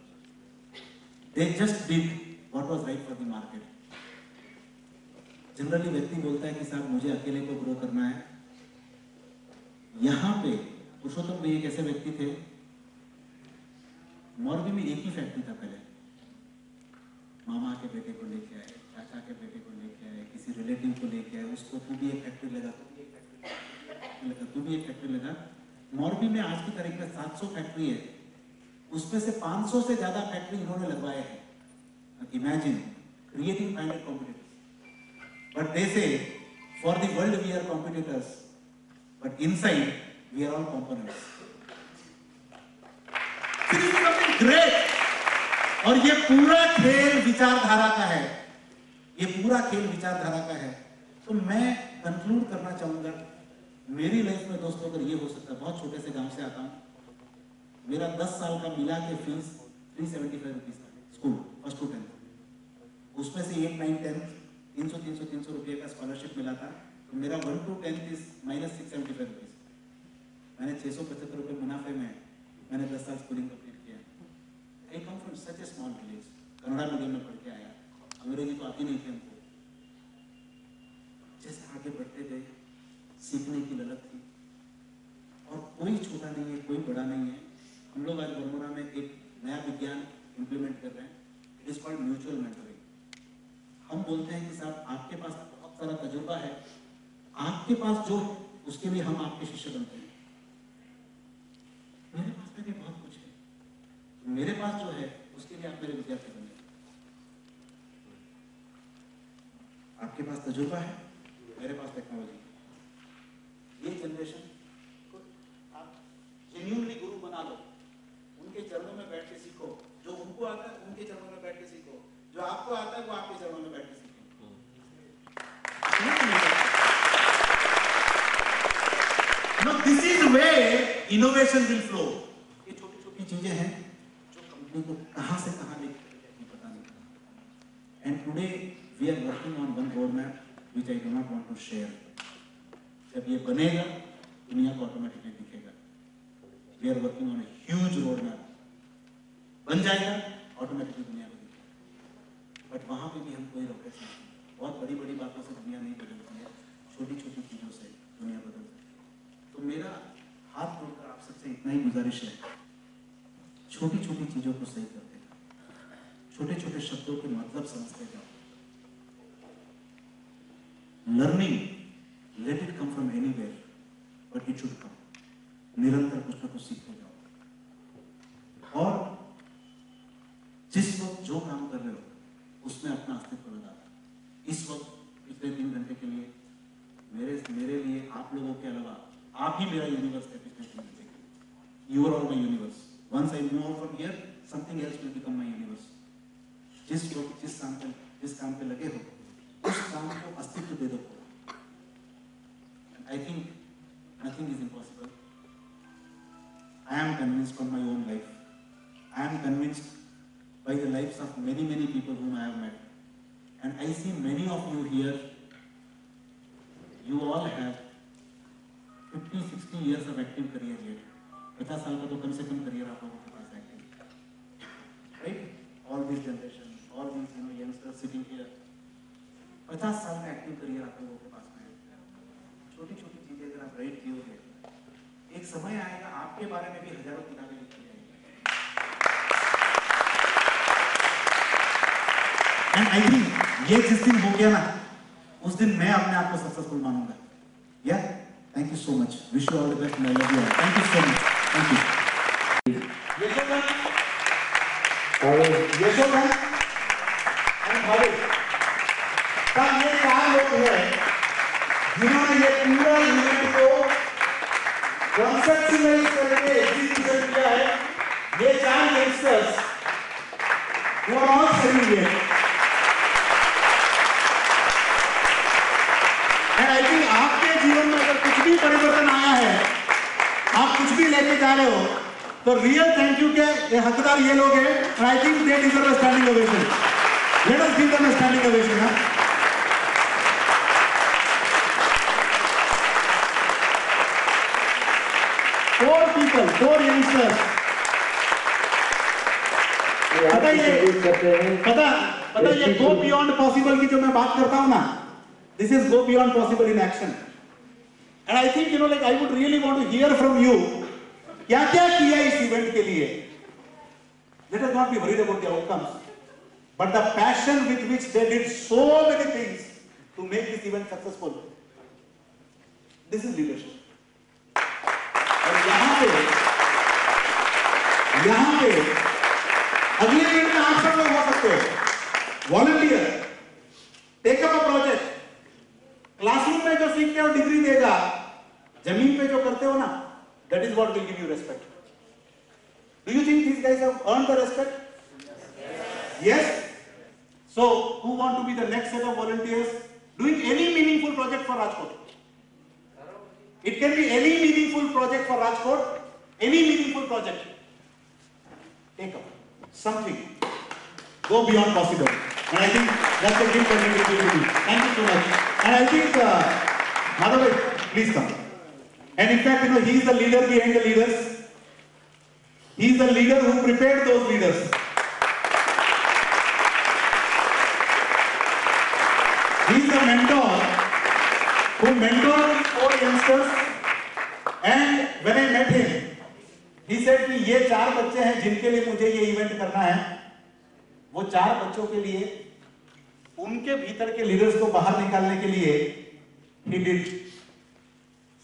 They just did what was right for the market. Generally व्यक्ति बोलता है कि साहब मुझे अकेले को ग्रो करना है। यहाँ पे पुरुषोत्तम भाई एक ऐसे व्यक्ति थे, मॉर्बी में एक ही फैक्ट्री था पहले, मामा के बेटे को लेके आए, चाचा के बेटे को लेके आए, किसी रिलेटिव को लेके आए, उसको तू भी एक फैक्ट्री लगा, तू भी एक फैक्ट्री लगा। मॉर्बी में आज की तारीख में 700 फैक्ट्री है, उसमें से 500 से ज्यादा फैक्ट्री इन्होंने लगवाए हैं। Imagine creating 500 competitors, but they say for the world we are competitors, but inside we are all components. Great. और ये पूरा खेल विचारधारा का है, ये पूरा खेल विचारधारा का है। तो मैं कंक्लूड करना चाहूंगा, मेरी लाइफ में दोस्तों अगर ये हो सकता है, बहुत छोटे से गांव से आता हूं, मेरा 10 साल का मिला के फीस 375 रुपीज था, स्कूल फर्स्ट टू 10th, उसमें से 8, 9, 10 300 रुपये का स्कॉलरशिप मिला था। तो मेरा 1 to 10th इज -675 रुपीज। मैंने 675 रुपये मुनाफे में मैंने 10 साल स्कूलिंग कंप्लीट किया। I come from such a small village, Kannada medium में पढ़ के आया, अंग्रेजी तो आती नहीं थी हमको। जैसे आगे बढ़ते गए, सीखने की ललक थी, और कोई छोटा नहीं है, कोई बड़ा नहीं है। हम लोग आज वर्मोरा में एक नया विज्ञान इंप्लीमेंट कर रहे हैं, it is called mutual mentoring. हम बोलते हैं कि साहब आपके पास बहुत सारा तजुर्बा है, आपके पास जो उसके लिए हम आपके शिष्य बनते हैं। मेरे पास में भी बहुत कुछ है, मेरे पास जो है उसके लिए आप मेरे विद्यार्थी बने। आपके पास तजुर्बा है, मेरे पास टेक्नोलॉजी। ये जनरेशन को आप जेन्युइनली गुरु बना लो, उनके चरणों में बैठ के सीखो, जो उनको आता है उनके चरणों में बैठ के सीखो, जो आपको आता है वो आपके चरणों में बैठ के सीखो। No, this is where innovation will flow. ये छोटी छोटी चीजें हैं जो कंपनी को कहां से कहां लेके पता नहीं। And today we are working on one roadmap which I do not want to share. जब ये बनेगा दुनिया को ऑटोमेटिकली दिखेगा। We are working on a huge roadmap. बन जाएगा ऑटोमेटिकली दुनिया को दिखेगा। बट वहां पे भी हम कोई रॉकेट नहीं, बहुत बड़ी बड़ी बातों से दुनिया नहीं बदलती है, छोटी छोटी चीजों से दुनिया बदलती है। तो मेरा हाथ जोड़कर आप सबसे इतना ही गुजारिश है, छोटी छोटी चीजों को सही करते जाओ, छोटे छोटे शब्दों के मतलब समझते जाओ। Learning, let it come from anywhere, but it should come. निरंतर कुछ ना कुछ सीखते जाओ, और जिस वक्त जो काम कर रहे हो उसमें अपना अस्तित्व लगा। इस वक्त पिछले 3 घंटे के लिए मेरे लिए आप लोगों के अलावा आप ही मेरा यूनिवर्स है। पिछले 3 घंटे के लिए you are all my universe. Once I move from here, something else will become my universe. जिस वक्त जिस काम पे लगे हो उस काम को अस्तित्व दे दो। I think nothing is impossible. I am convinced from my own life. I am convinced by the lives of many, many people whom I have met. And I see many of you here, you all have 50, 60 years of active career yet. 50 साल का तो कम से कम career आप लोगों के पास active. Right? All this generation, all these youngsters sitting here. 50 साल में active career आप लोगों के पास में है। छोटी छोटी चीजें अगर आप राइट किए, एक समय आएगा आपके बारे में भी हजारों किताबें लिखी जाएंगी। एंड आई थिंक ये जिस दिन हो गया ना, उस दिन मैं अपने आप को सक्सेसफुल मानूंगा। या thank you so much, wish you all the best, I love you, thank you so much, thank you. Yashodhan and Bhavesh का ये 4 लोग हैं जिन्होंने ये पूरा इवेंट को कॉन्सेप्चुअलाइज करके एग्जीक्यूशन किया है। ये 4 यंगस्टर्स वो all celebrate and I think आपके जीवन में अगर कुछ भी परिवर्तन आया है, आप कुछ भी लेके जा रहे हो, तो रियल थैंक यू के हकदार ये लोग हैं। And I think they deserve a standing ovation. Let us give them a standing ovation. 4 people, 4 youngsters। पता ये गो बियॉन्ड पॉसिबल की जो मैं बात करता हूं ना, this is go beyond possible in action. And I think like I would really want to hear from you, क्या क्या किया इस इवेंट के लिए। Let us not be worried about the outcomes, but the passion with which they did so many things to make this event successful. This is leadership. और यहाँ पे अगले इवेंट में आप सब लोग हो सकते हो volunteer, take up a project. Classroom में जो सीखते हो डिग्री देगा, जमीन पे जो करते हो ना, that is what will give you respect. Do you think these guys have earned the respect? Yes? So who want to be the next set of volunteers doing any meaningful project for Rajkot? It can be any meaningful project for Rajkot, any meaningful project. Take up something, go beyond possible, and I think that's a gift that we will give you. Thank you so much. And I think Madhav, please come. And in fact, he is the leader behind the leaders. He is the leader who prepared those leaders. He is the mentor who mentored these 4 youngsters. And when I met him, he said कि ये 4 बच्चे हैं जिनके लिए मुझे ये event करना है। वो 4 बच्चों के लिए, उनके भीतर के लीडर्स को बाहर निकालने के लिए he did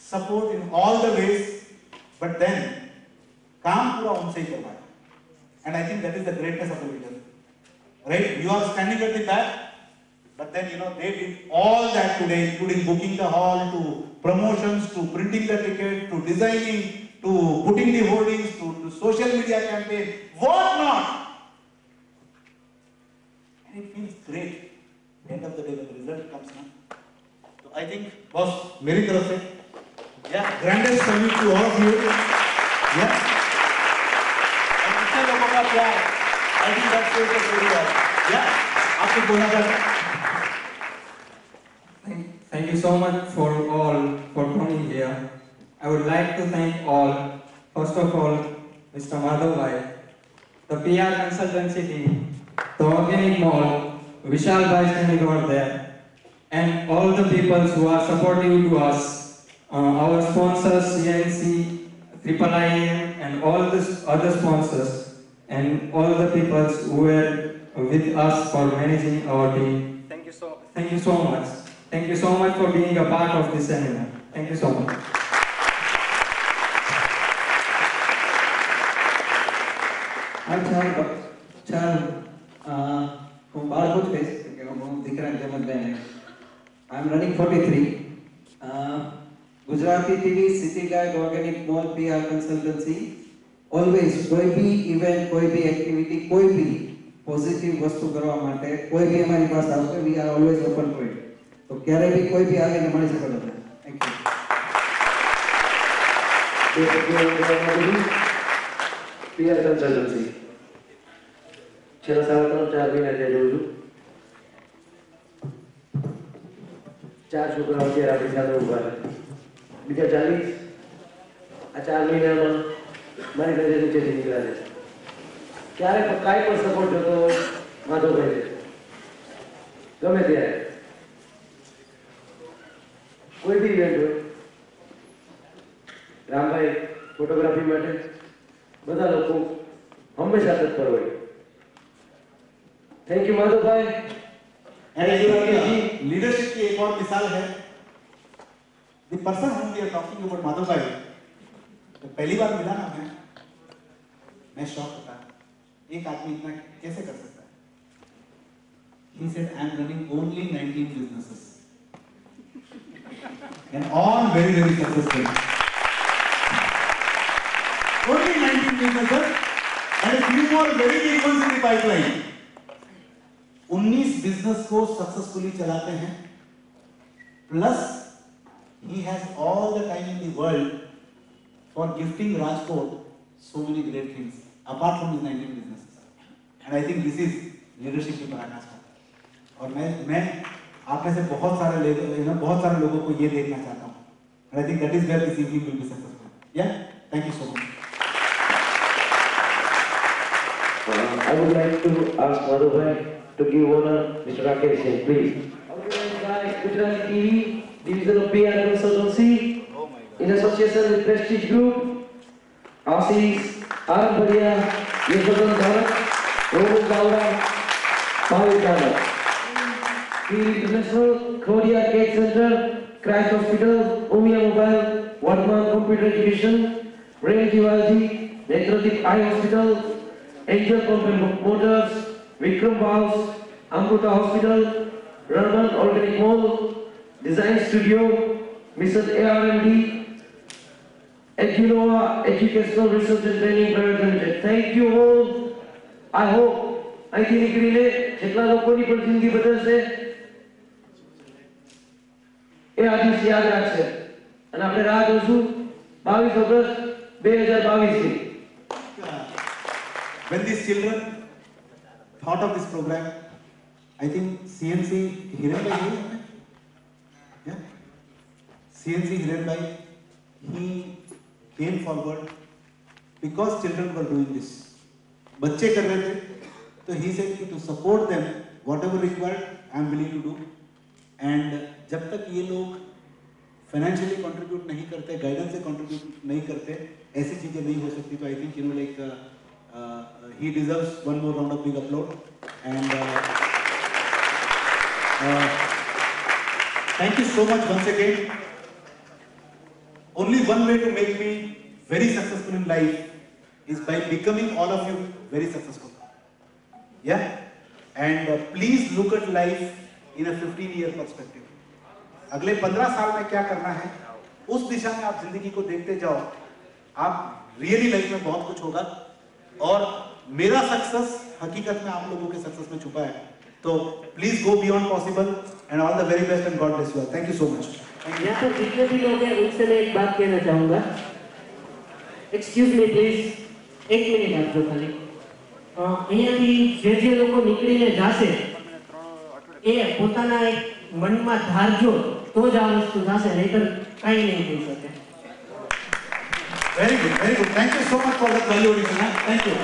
support in all the ways, but then काम पूरा उनसे ही करवाया। And I think that is the greatness of the leader, right? You are standing at the back, but then they did all that today, including booking the hall, to promotions, to printing the ticket, to designing, to putting the hoardings, to social media campaign, what not? And it feels great end of the day when the result comes now. So I think boss, मेरी तरफ से grandest salute to all of you. और इतने लोगों का प्यार, I think that's very well. आपको बोलना चाहता हूँ। Thank you so much for all for coming here. I would like to thank all. First of all, Mr. Madhav Bhai, the PR consultancy team, the organic mall, Vishal Bhai standing over there, and all the people who are supportive to us, our sponsors, CNC, IIIM, and all the other sponsors, and all the people who were with us for managing our team. Thank you so much. Thank you so much for being a part of this seminar. Thank you so much. I'm Charles from Balput Face. I'm running 43. Gujarati TV, City Guide, Organic Mall, PR Consultancy. Always, कोई भी event, कोई भी activity, कोई भी positive वस्तु करवा माटे, कोई भी हमारे पास आते, we are always open to it. तो क्यारे भी कोई भी आगे हमारे से कर लेते हैं। Thank you. PR Consultancy. छह साल तो 4 महीना दे दो। 4 છોકરાઓ છે આપણી સાથે ઉભા છે। બીજા 40 આ 4 મહિનામાં મારી નજર નીચેથી નીકળ્યા છે। ક્યારેક કાંઈ પણ સપોર્ટ જોતો હોય માધવભાઈ છે, ગમે ત્યારે કોઈ બી ઇવેન્ટ હોય, રામભાઈ ફોટોગ્રાફી માટે બધા લોકો હંમેશા તત્પર હોય. Thank you Madhavbhai. लीडरशिप की एक और मिसाल है. The person whom we are talking about, Madhav भाई, तो पहली बार मिला ना मैं शॉक था. एक आदमी इतना कैसे कर सकता है? He said, I am running only 19 businesses and all very very successful. Only 19 businesses and a few more very big ones in the pipeline. 19 business को सक्सेसफुली चलाते हैं, plus he has all the time in the world for gifting Rajkot so many great things apart from his 19 businesses. And I think this is leadership की पराकाष्ठा. और मैं आप में से बहुत सारे लोगों को ये देखना चाहता हूँ. And I think that is where this evening will be successful. Yeah, thank you so much. I would like to ask Madhubhai to give honor Mr. Rakesh Singh, please. Organized by Gujarati TV, Division of PR Consultancy, in association with Prestige Group, Ashish, Aram Bhadia, Yeshwadhan Dharak, Rohit Gowda, Bhavik Gowda. The International Korea Cake Center, Christ Hospital, Umia Mobile, Vardhman Computer Education, Rain Jivaji, Netradeep Eye Hospital, Angel Pump and Motors, Vikram House, Amruta Hospital, Raman Organic Mall, Design Studio, Mission ARMD, Edunova Educational Research and Training Private Limited. Thank you all. I hope અહીંથી નીકળીને જેટલા લોકોની પણ જિંદગી બદલશે એ આ દિવસ યાદ રાખશે અને આપણે રાહ જોશું 22 ઓગસ્ટ 2022 ની. When these children thought of this program, I think CNC Hiranbhai, yeah, CNC Hiranbhai, he came forward because children were doing this. बच्चे कर रहे थे, तो he said to support them, whatever required, I am willing to do. And जब तक ये लोग financially contribute नहीं करते, guidance से contribute नहीं करते, ऐसी चीजें नहीं हो सकती. तो I think he deserves one more round of big applause. And thank you so much once again. Only one way to make me very successful in life is by becoming all of you very successful. Yeah? And please look at life in a 15-year perspective. अगले 15 साल में क्या करना है, उस दिशा में आप जिंदगी को देखते जाओ, आप रियली लाइफ में बहुत कुछ होगा. और मेरा सक्सेस हकीकत में आप लोगों के सक्सेस में छुपा है. तो please go beyond possible and all the very best and God bless you. Thank you so much. यहाँ पर जितने भी लोग हैं उनसे मैं एक बात कहना चाहूँगा. एक्सक्यूज मी प्लीज, एक मिनिट आपको खाली. અહીંયાથી જે લોકો નીકળીને જાશે એ પોતાના એક મનમાં ધારજો તો જ આ વસ્તુ થશે, નહીતર કાંઈ નહીં થઈ શકે. Very good, very good. Thank you so much for that value addition. Thank you.